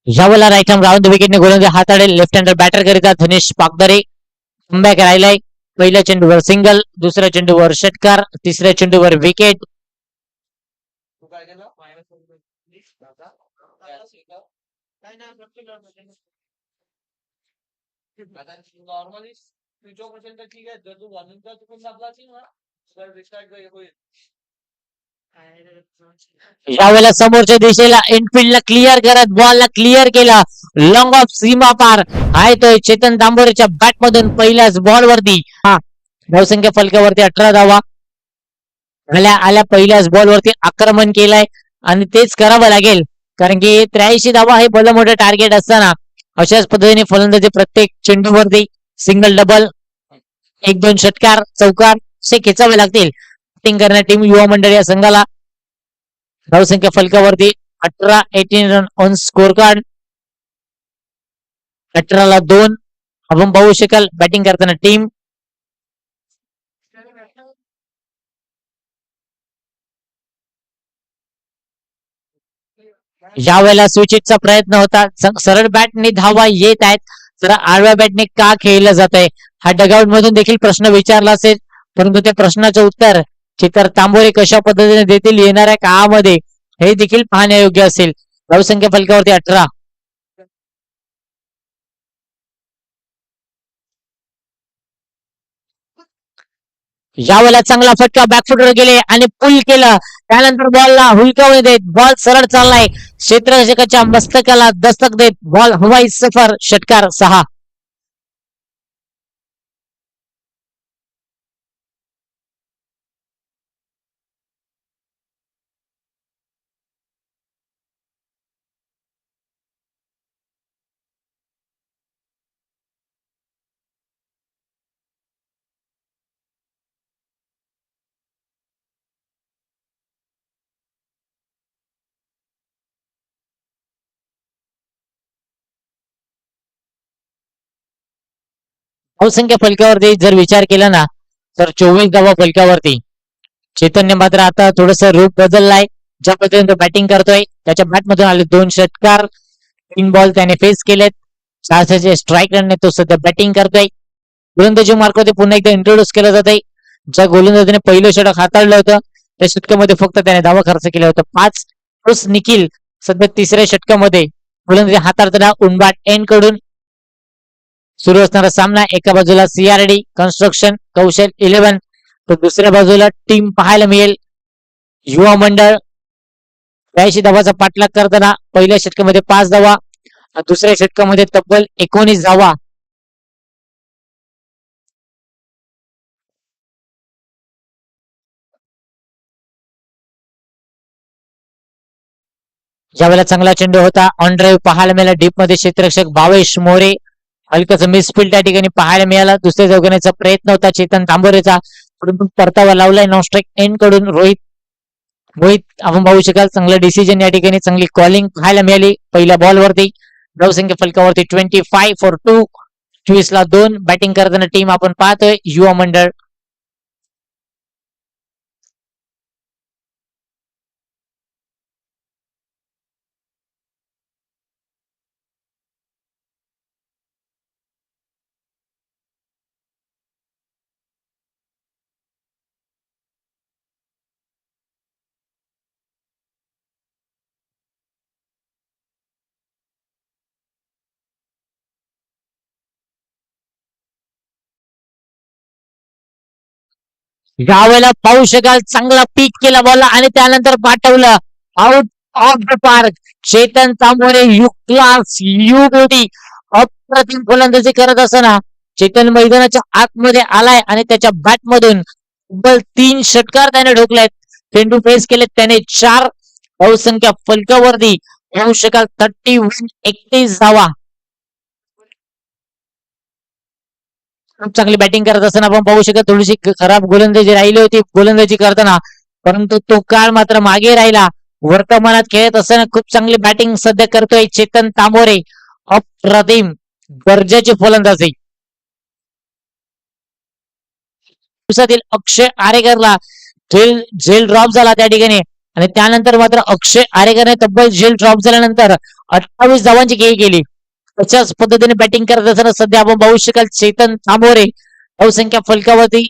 यावेळेला राईट हँड राऊंड विकेटने गोलंदाजी हाताळेल लेफ्ट हँडर बॅटर करिता धनेश पागदरे. कमबॅक राहिलाय. पहिल्या चेंडूवर सिंगल, दुसऱ्या चेंडूवर षटकार, तिसऱ्या चेंडूवर विकेट. तू काय केलं नॉर्मली स्विच ऑफ असेल तर ठीक आहे, जर तू घालून तर तू पण दाबला असेल ना तर रिस्टार्ट होईल. यावेळेला समोरच्या दिशेला इनफिल्डला क्लिअर करत बॉलला क्लिअर केला. लॉंग ऑफ सीमा पार आहे तो चेतन तांबोरेच्या बॅट मधून पहिल्याच बॉल वरती. धावसंख्या फलकावरती 18 धावा. आल्या पहिल्याच बॉल वरती आक्रमण केलंय आणि तेच करावं लागेल, कारण की 83 धावा हे भलं मोठं टार्गेट असताना अशाच पद्धतीने फलंदाजी प्रत्येक चेंडूवरती सिंगल डबल 1-2 षटकार चौकार असे खेचावे लागतील. बॅटिंग करणारी टीम युवा मंडळ या संघाला. धावसंख्या फलकावरती 18 रन ऑन स्कोर कार्ड. 18 ला 2. आपण पाहू शकाल बॅटिंग करताना टीम. यावेळेला स्विचिटचा प्रयत्न होता. सरळ बॅटने धावा येत आहेत, तर आडव्या बॅटने का खेळलं जात आहे हा डगआउट मधून देखील प्रश्न विचारला असेल, परंतु त्या प्रश्नाचं उत्तर चित्तर तांबोरे कशा पद्धतीने देतील येणाऱ्या काळामध्ये हे देखील पाहण्यायोग्य असेल. धावसंख्या फलकावरती 18. यावेळेला चांगला फटका बॅकफुटवर गेले आणि पुल केलं. त्यानंतर बॉलला हुलकावणी देत बॉल सरळ चाललाय. क्षेत्ररक्षकाच्या मस्तकाला दस्तक देत बॉल हवाई सफर. षटकार 6. धावसंख्या फलकावरती जर विचार केला ना तर 24 धावा फलकावरती. चैतन्य मात्र आता थोडस रूप बदललाय. ज्या पद्धतीने बॅटिंग करतोय त्याच्या बॅट मधून आले 2 षटकार, 3 बॉल त्याने फेस केलेत. 6 स्ट्राईक रनने तो सध्या बॅटिंग करतोय. गोलंदाजी मार्गावरती पुन्हा एकदा इंट्रोड्यूस केलं जात आहे. ज्या गोलंदाजीने पहिलं षटक हाताळलं होतं त्या षटकामध्ये फक्त त्याने धावा खर्च केला होता 5. प्लस निखिल सध्या तिसऱ्या षटकामध्ये गोलंदाजी हाताळताना उनबाट एन कडून सुरू असणारा सामना. एका बाजूला सीआरडी कन्स्ट्रक्शन कौशल 11, तर दुसऱ्या बाजूला टीम पाहायला मिळेल युवा मंडळ 82 धावाचा पाठलाग करताना पहिल्या षटकामध्ये 5 धावा, दुसऱ्या षटकामध्ये तब्बल 19 धावा. ज्यावेळेला चांगला चेंडू होता ऑन ड्राईव्ह पाहायला मिळाला डीप मध्ये. क्षेत्ररक्षक भावेश मोरे हलकाच मिसफिल्ड त्या ठिकाणी पाहायला मिळाला. दुसऱ्या चौघांचा प्रयत्न होता चेतन तांबोरेचा, परंतु परतावा लावलाय नॉन स्ट्राईक एन कडून रोहित आपण पाहू शकाल चांगलं डिसिजन या ठिकाणी, चांगली कॉलिंग पाहायला मिळाली पहिल्या बॉलवरती. धावसंख्या फलकावरती 25 फॉर 2. 24 ला 2. बॅटिंग करताना टीम आपण पाहतोय युवा मंडळ. यावेळेला पाहू शकाल चांगला पीक केला बॉल आणि त्यानंतर पाठवलं out of the park. Chetan Tambore you class you beauty अप्रतिम फलंदाजी करत असताना चेतन मैदानाच्या आतमध्ये आलाय आणि त्याच्या बॅट मधून तब्बल 3 षटकार त्याने ढोकलेत. चेंडू फेस केलेत त्याने 4. धावसंख्या फलकावरती पाहू शकाल 31 धावा. खूप चांगली बॅटिंग करत असताना आपण पाहू शकत थोडीशी खराब गोलंदाजी राहिली होती गोलंदाजी करताना, परंतु तो काळ मात्र मागे राहिला. वर्तमानात खेळत असताना खूप चांगली बॅटिंग सध्या करतोय चेतन तांबोरे. अप्रतिम दर्जाची फलंदाजी. दिवसातील अक्षय आरेकरला झेल ड्रॉप झाला त्या ठिकाणी आणि त्यानंतर मात्र अक्षय आरेकरने तब्बल झेल ड्रॉप झाल्यानंतर 28 धावांची खेळी केली. तशाच पद्धतीने बॅटिंग करत असताना सध्या आपण पाहू शकाल चेतन तांबोरे धावसंख्या फलकावरती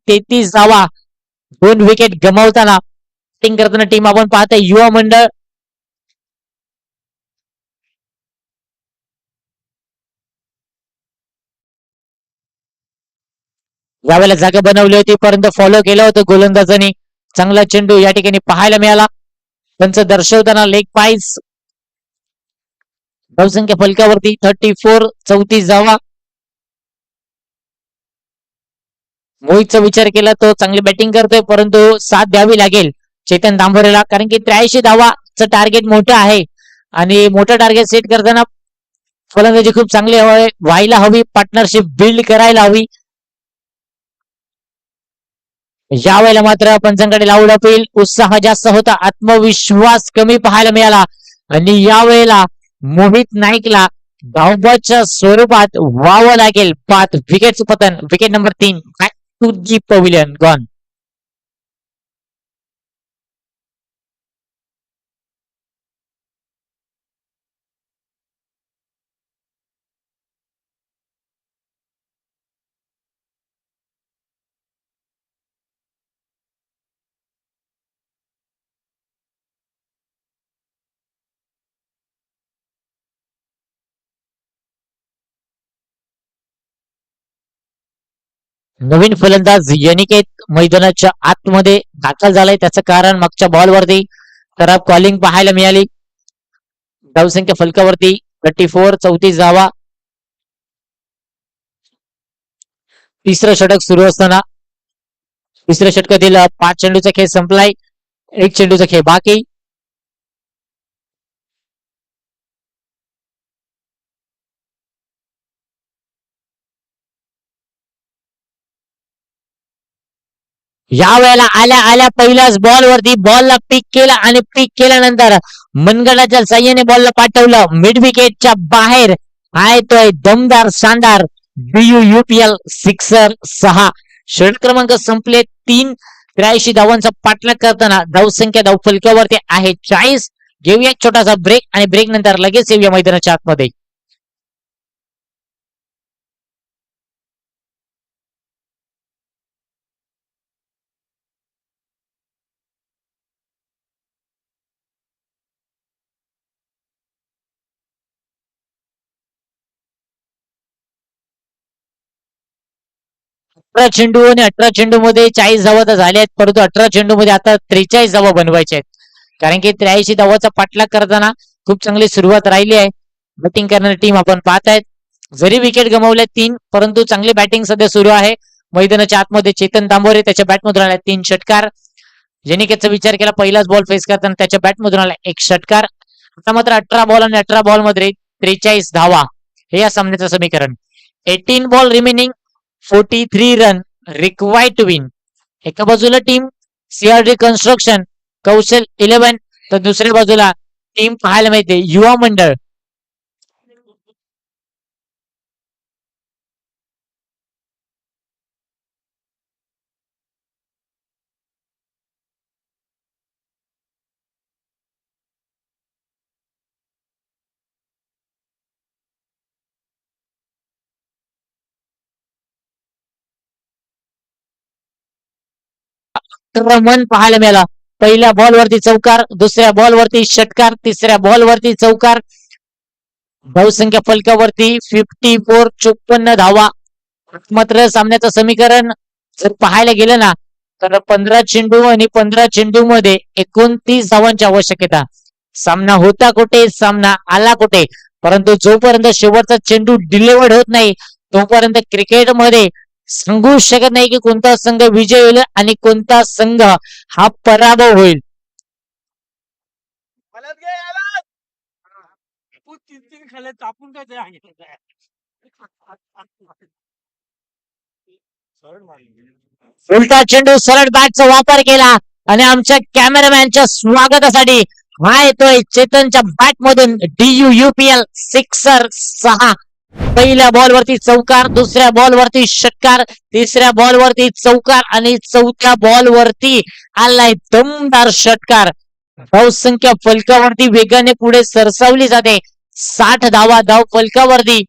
33 धावा, 2 विकेट गमावताना बॅटिंग करताना टीम आपण पाहतोय युवा मंडळ. यावेळेला जागा बनवली होती परंतु फॉलो केलं होतं गोलंदाजांनी. चांगला चेंडू या ठिकाणी पाहायला मिळाला. त्यांचं दर्शवताना लेग पाईस. धावसंख्या फलकावरती 34 धावा. मोहितचा विचार केला तो चांगली बॅटिंग करतोय परंतु साथ द्यावी लागेल चेतन तांबोरेला, कारण की 83 धावाचं टार्गेट मोठं आहे आणि मोठं टार्गेट सेट करताना फलंदाजी खूप चांगली व्हायला हवी, पार्टनरशिप बिल्ड करायला हवी. यावेळेला मात्र पंचांकडे लाऊड अपील. उत्साह जास्त होता, आत्मविश्वास कमी पाहायला मिळाला आणि यावेळेला मोहित नाईकला धावबाच्या स्वरूपात व्हावं लागेल पाच विकेटचं पतन. Wicket number 3 back to the pavilion gone. नवीन फलंदाज यनिकेत मैदानाच्या आतमध्ये दाखल झालाय. त्याचं कारण मागच्या बॉलवरती खराब कॉलिंग पाहायला मिळाली. धावसंख्या फलकावरती 34, 34 धावा. तिसरं षटक सुरू असताना तिसऱ्या षटकातील 5 चेंडूचा खेळ संपलाय. 1 चेंडूचा खेळ बाकी. या वेळेला आल्या आल्या पहिल्याच बॉलवरती बॉलला पिक केला आणि पिक केल्यानंतर मनगडाच्या साह्याने बॉलला पाठवलं मिड विकेटच्या बाहेर. आहे तोय दमदार शानदार BUUPL सिक्सर 6. षटक क्रमांक संपले 3. 83 धावांचा पाठलाग करताना धावसंख्या धावफलकावरती आहे 40. घेऊया एक छोटासा ब्रेक आणि ब्रेक नंतर लगेच येऊया मैदानाच्या आतमध्ये. अठरा चेंडू आणि 18 चेंडू मध्ये 40 धावा तर झाल्या आहेत, परंतु 18 चेंडू मध्ये आता 43 धावा बनवायच्या आहेत. कारण की 83 धावाचा पाठलाग करताना खूप चांगली सुरुवात राहिली आहे. बॅटिंग करणारी टीम आपण पाहत आहेत. जरी विकेट गमावल्या 3, परंतु चांगली बॅटिंग सध्या सुरू आहे. मैदानाच्या आतमध्ये चेतन तांबोरे त्याच्या बॅटमधून आला 3 षटकार. जनिकेतचा विचार केला पहिलाच बॉल फेस करताना त्याच्या बॅटमधून आला 1 षटकार. आता मात्र 18 बॉल आणि 18 बॉल मध्ये 43 धावा हे या सामन्याचं समीकरण. 18 ball remaining, 43 run required to win. एका बाजूला टीम CRD कन्स्ट्रक्शन कौशल 11, तर दुसऱ्या बाजूला टीम पाहायला मिळते युवा मंडळ. आक्रमण पाहायला मिळाला. पहिल्या बॉलवरती चौकार, दुसऱ्या बॉलवरती षटकार, तिसऱ्या बॉलवरती चौकार. धावसंख्या फलकावरती 54, 54 धावा. मात्र सामन्याचं समीकरण जर पाहायला गेलं ना तर 15 चेंडू आणि 15 चेंडू मध्ये 29 धावांची आवश्यकता. सामना होता कुठे, सामना आला कुठे, परंतु जोपर्यंत शेवटचा चेंडू डिलिव्हर्ड होत नाही तोपर्यंत क्रिकेटमध्ये सांगू शकत नाही की कोणता संघ विजय होईल आणि कोणता संघ हा पराभव होईल. उलटा चेंडू सरळ बॅटचा वापर केला आणि आमच्या कॅमेरामॅनच्या स्वागतासाठी हा येतोय चेतनच्या बॅट मधून DUUPL सिक्सर 6. पहिल्या बॉलवरती चौकार, दुसऱ्या बॉलवरती षटकार, तिसऱ्या बॉलवरती चौकार आणि चौथ्या बॉलवरती आलाय दमदार षटकार. धावसंख्या फलकावरती वेगाने पुढे सरसावली जाते. 60 धावा धाव फलकावरती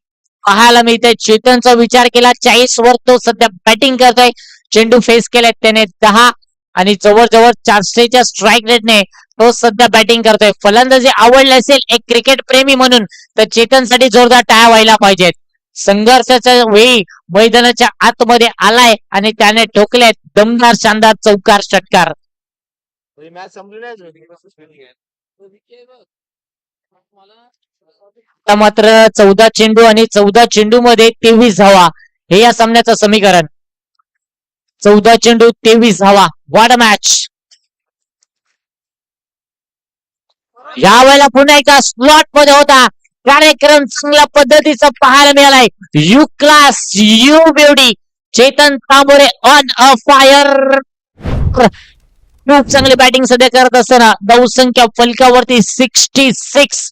पाहायला मिळते. चेतनचा विचार केला 40 वर तो सध्या बॅटिंग करतोय. चेंडू फेस केलाय त्याने 10 आणि जवळजवळ 400च्या स्ट्राईक रेटने तो सध्या बॅटिंग करतोय. फलंदाजी आवडली असेल एक क्रिकेट प्रेमी म्हणून तर चेतनसाठी जोरदार टाळ्या व्हायला पाहिजेत. संघर्षाच्या वेळी मैदानाच्या आतमध्ये आलाय आणि त्याने ठोकले दमदार शानदार चौकार षटकार. आता मात्र 14 चेंडू आणि 14 चेंडू मध्ये 23 धावा हे या सामन्याचं समीकरण. 14 चेंडू 23 धावा. What a match. यावेळेला पुन्हा एका स्लॉट मध्ये होता. कार्यक्रम चांगल्या पद्धतीचा पाहायला मिळालाय. You class you beauty. Chetan Tambore on a fire. खूप चांगली बॅटिंग सध्या करत असताना धावसंख्या फलकावरती 66.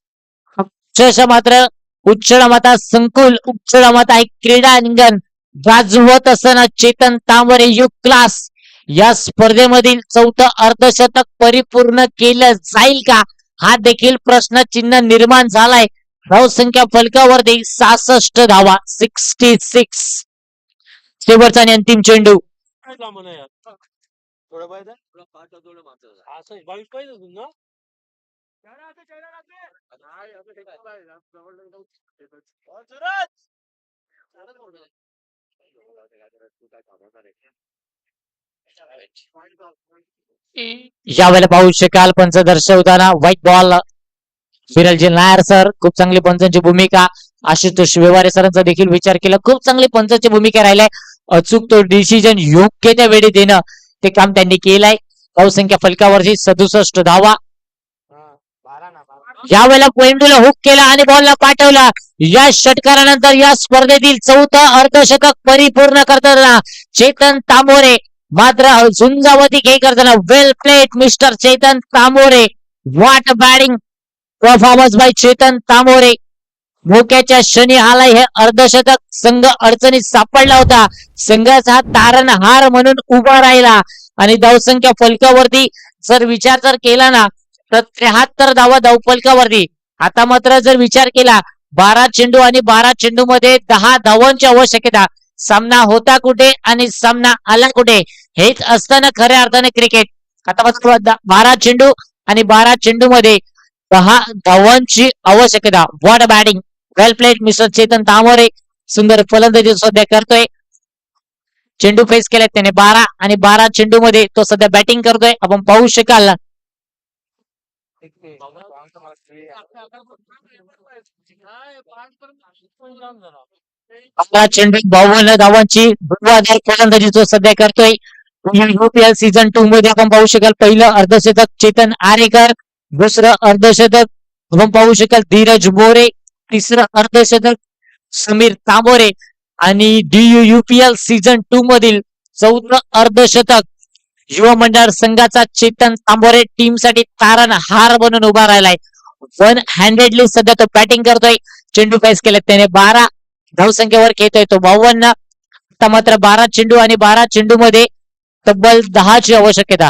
अक्षरशः मात्र उच्चळमाता संकुल उच्चळमाता एक क्रीडांगण गाजवत असताना चेतन तांबरे यू क्लास या स्पर्धेमधील चौथं अर्धशतक परिपूर्ण केलं जाईल का हा देखील प्रश्नचिन्ह निर्माण झालाय. धावसंख्या फलकावरती 66 धावा 66. शेवटचा आणि अंतिम चेंडू काय लांब नाही यार. थोडं पाहिजे थोडं 5 मात्र असं 22 पाहिजे अजून ना. यावेळेला पाहू शकाल पंच दर्शवताना व्हाईट बॉल विरलजी नायर सर खूप चांगली पंचांची भूमिका. आशुतोष व्यवहारे सरांचा देखील विचार केला. खूप चांगली पंचांची भूमिका राहिलाय. अचूक तो डिसिजन योग्य त्या वेळी देणं ते काम त्यांनी केलंय. धावसंख्या फलकावरची 67 धावा. यावेळेला पेंडूला हुक केला आणि बॉलला पाठवला. या षटकारानंतर या स्पर्धेतील चौथं अर्धशतक परिपूर्ण करताना चेतन तांबोरे मात्र झुंजावती खेळ करताना well played mister Chetan Tambore. What batting performance by Chetan Tambore. मोक्याच्या क्षणी आलाय हे अर्धशतक. संघ अडचणीत सापडला होता. संघाचा तारणहार म्हणून उभा राहिला आणि धावसंख्या फलकावरती जर विचार जर केला ना तर 73 धावा धावफलकावरती. आता मात्र जर विचार केला 12 चेंडू आणि 12 चेंडू मध्ये 10 धावांची आवश्यकता. सामना होता कुठे आणि सामना आला कुठे हेच असताना खऱ्या अर्थाने क्रिकेट. आता मात्र 12 चेंडू आणि 12 चेंडू मध्ये 10 धावांची आवश्यकता. What batting well played mister Chetan Tambore. सुंदर फलंदाजी सध्या करतोय. चेंडू फेस केलाय त्याने 12 आणि 12 चेंडू मध्ये तो सध्या बॅटिंग करतोय. आपण पाहू शकाल 12 चेंडू 52 धावांची धुवाधार फलंदाजी तो सध्या करतोय. युपीएल सीझन 2 मध्ये आपण पाहू शकाल पहिलं अर्धशतक चेतन आरेकर. दुसरं अर्धशतक आपण पाहू शकाल धीरज मोरे. तिसरं अर्धशतक समीर तांबोरे आणि DUUPL सीझन 2 मधील चौथं अर्धशतक युवा मंडळ संघाचा चेतन तांबोरे टीम साठी तारणहार बनून उभा राहिलाय. 1 हँडेडली सध्या तो बॅटिंग करतोय. चेंडू फेस केले त्याने 12 धावसंख्येवर खेळतोय तो 52. आता मात्र 12 चेंडू आणि 12 चेंडू मध्ये तब्बल 10 ची आवश्यकता.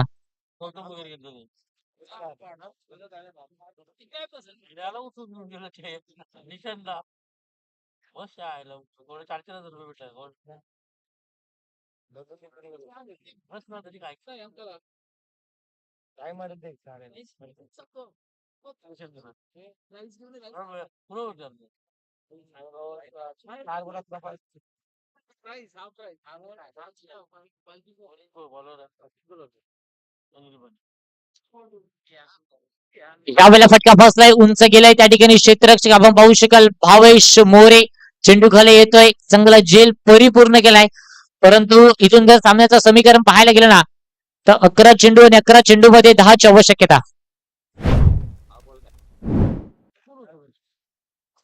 यावेळेला फटका फसलाय उंच गेलाय त्या ठिकाणी क्षेत्ररक्षक आपण पाहू शकाल भावेश मोरे. चेंडू खाली येतोय. चांगला जेल परिपूर्ण केलाय. परंतु इथून जर सामन्याचं समीकरण पाहायला गेलं ना तर 11 चेंडू आणि 11 चेंडू मध्ये 10 ची आवश्यकता.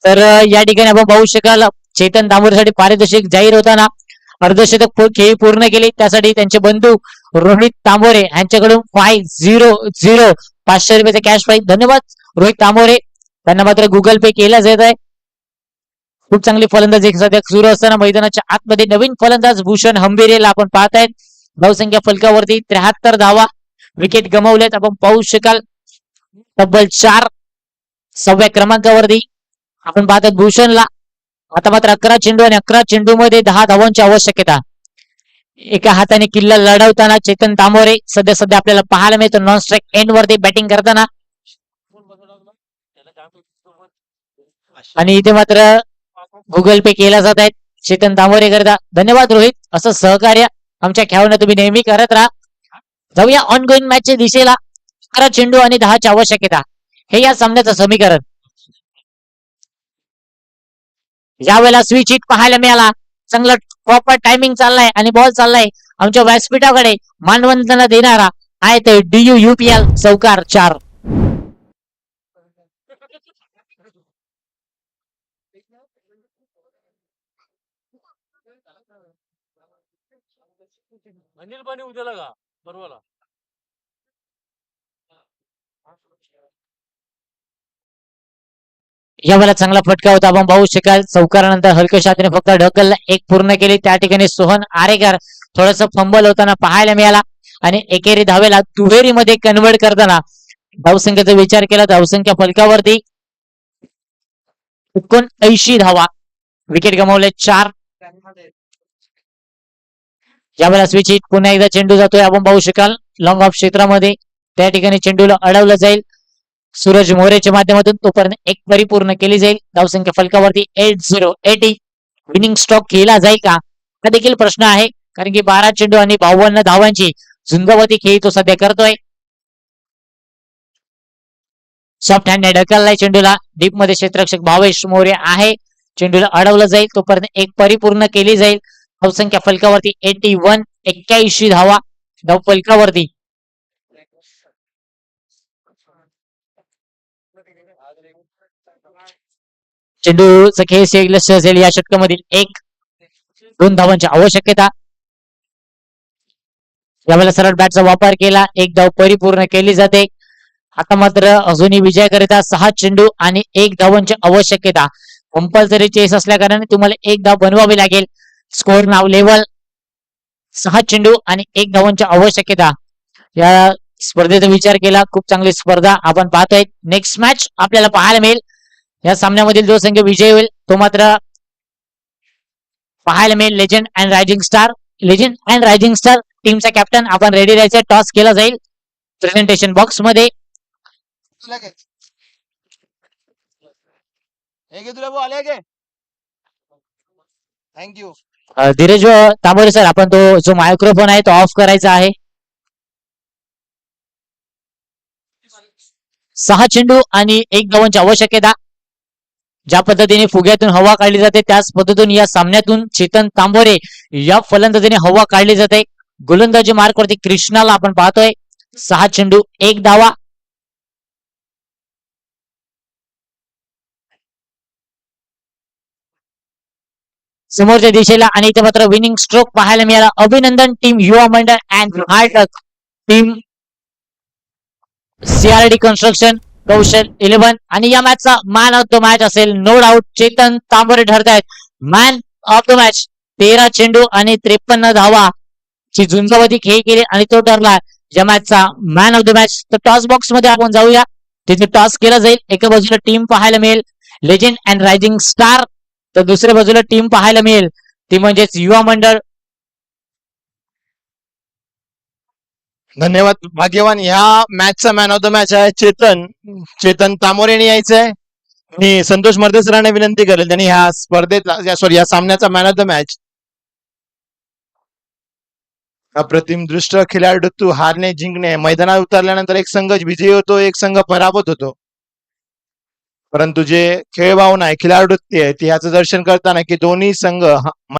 तर या ठिकाणी आपण पाहू शकाल चेतन तांबोरेसाठी पारितोषिक जाहीर होताना अर्धशतक खेळी पूर्ण केली त्यासाठी त्यांचे बंधू रोहित तांबोरे यांच्याकडून 500 500 रुपयाचा कॅश प्राईज. धन्यवाद रोहित तांबोरे. त्यांना मात्र गुगल पे केला जात आहे. खूप चांगली फलंदाजी सध्या सुरू असताना मैदानाच्या आतमध्ये नवीन फलंदाज भूषण हंबिरेला आपण पाहतायत. धावसंख्या फलकावरती 73 धावा. विकेट गमावलेत आपण पाहू शकाल तब्बल 4. 6व्या क्रमांकावरती आपण पाहतात भूषणला. आता मात्र 11 चेंडू आणि 11 चेंडू मध्ये 10 धावांची आवश्यकता. एका हाताने किल्ला लढवताना चेतन तांबोरे सध्या आपल्याला पाहायला मिळतो नॉन स्ट्राईक एंड वरती बॅटिंग करताना. आणि इथे मात्र गुगल पे केला जात आहे चेतन तांबोरे करता. धन्यवाद रोहित. असं सहकार्य आमच्या खेळाडूंना तुम्ही नेहमी करत राहा. जाऊया ऑन गोईंग मॅचच्या दिशेला. 11 चेंडू आणि 10 ची आवश्यकता हे या सामन्याचं समीकरण. यावेळेला स्विच हिट पाहायला मिळाला. चांगला प्रॉपर टायमिंग चाललाय आणि बॉल चाललाय आमच्या व्यासपीठाकडे. मानवंदना देणारा आहे ते DUUPL चौकार 4. अनिल पाणी उद्याला का बरोबर. यावेळेला चांगला फटका होता, आपण पाहू शकाल. चौकारानंतर हलक्या हाताने फक्त ढकल एक पूर्ण केली. त्या ठिकाणी सोहन आरेकर थोडस फंबल होताना पाहायला मिळाला आणि एकेरी धावेला दुहेरीमध्ये कन्वर्ट करताना धावसंख्येचा विचार केला. धावसंख्या फलकावरती 79 धावा. विकेट गमावले 4. यावेळेला स्विच हिट. पुन्हा एकदा चेंडू जातोय, आपण पाहू शकाल लॉंग ऑफ क्षेत्रामध्ये. त्या ठिकाणी चेंडूला अडवलं जाईल सूरज मोरेच्या माध्यमातून. तोपर्यंत एक परिपूर्ण केली जाईल. धावसंख्या फलकावरती 80. विनिंग स्ट्रोक केला जाईल का हा देखील प्रश्न आहे, कारण की 12 चेंडू आणि 52 धावांची झुंजावती खेळी तो सध्या करतोय. सॉफ्ट हँड ढकललाय चेंडूला. डीप मध्ये क्षेत्ररक्षक भावेश मोरे आहे. चेंडूला अडवलं जाईल, तोपर्यंत एक परिपूर्ण केली जाईल. धावसंख्या फलकावरती 81 धावा धाव फलकावरती. चेंडूचा खेळ सेगलस असेल. या षटकामधील 1-2 धावांची आवश्यकता. यावेळेला सरळ बॅटचा वापर केला. एक धाव परिपूर्ण केली जाते. आता मात्र अजूनही विजयाकरिता 6 चेंडू आणि 1 धावांची आवश्यकता. कंपल्सरी चेस असल्या कारणाने तुम्हाला 1 धाव बनवावी लागेल. स्कोर नाव लेवल 6 चेंडू आणि 1 धावांची आवश्यकता. या स्पर्धेचा विचार केला, खूप चांगली स्पर्धा आपण पाहतोय. नेक्स्ट मॅच आपल्याला पाहायला मिळेल. या सामन्यामधील जो संघ विजय होईल तो मात्र पाहायला मिळेल लेजंड अँड रायझिंग स्टार टीमचा कॅप्टन आपण रेडी राहायचं. टॉस केला जाईल प्रेझेंटेशन बॉक्स मध्ये. थँक्यू. धीरज तांबोरे सर, आपण तो जो मायक्रोफोन आहे तो ऑफ करायचा आहे. 6 चेंडू आणि 1 धावांची आवश्यकता. ज्या पद्धतीने फुग्यातून हवा काढली जाते त्याच पद्धतीतून या सामन्यातून चेतन तांबोरे या फलंदाजीने हवा काढली जाते. गोलंदाजी मार्कवरती कृष्णाला आपण पाहतोय. 6 चेंडू 1 धावा. समोरच्या दिशेला आणि इथे मात्र विनिंग स्ट्रोक पाहायला मिळाला. अभिनंदन team Yuva Mandal and team CRD construction Kaushal 11. आणि या मॅचचा मॅन ऑफ द मॅच असेल नो डाऊट चेतन तांबोरे ठरतायत मॅन ऑफ द मॅच. 13 चेंडू आणि 53 धावा ची झुंजावती खेळ केली आणि तो ठरला या मॅचचा मॅन ऑफ द मॅच. तर टॉस बॉक्स मध्ये आपण जाऊया, तिथे टॉस केला जाईल. एका बाजूला टीम पाहायला मिळेल लेजंड अँड रायझिंग स्टार, तर दुसऱ्या बाजूला टीम पाहायला मिळेल ती म्हणजेच युवा मंडळ. धन्यवाद भाग्यवान. ह्या मॅचचा मॅन ऑफ द मॅच आहे चेतन तांबोरेने यायचंय. मी संतोष मर्दे सरांना विनंती करेल त्यांनी ह्या स्पर्धेतला या सामन्याचा मॅन ऑफ द मॅच. अप्रतिम दृष्ट खेळाडू हारणे जिंकणे. मैदानात उतरल्यानंतर एक संघ विजयी होतो, एक संघ पराभूत होतो, परंतु जे खेळ भावना आहे, खेळाडू ह्याचं दर्शन करताना की दोन्ही संघ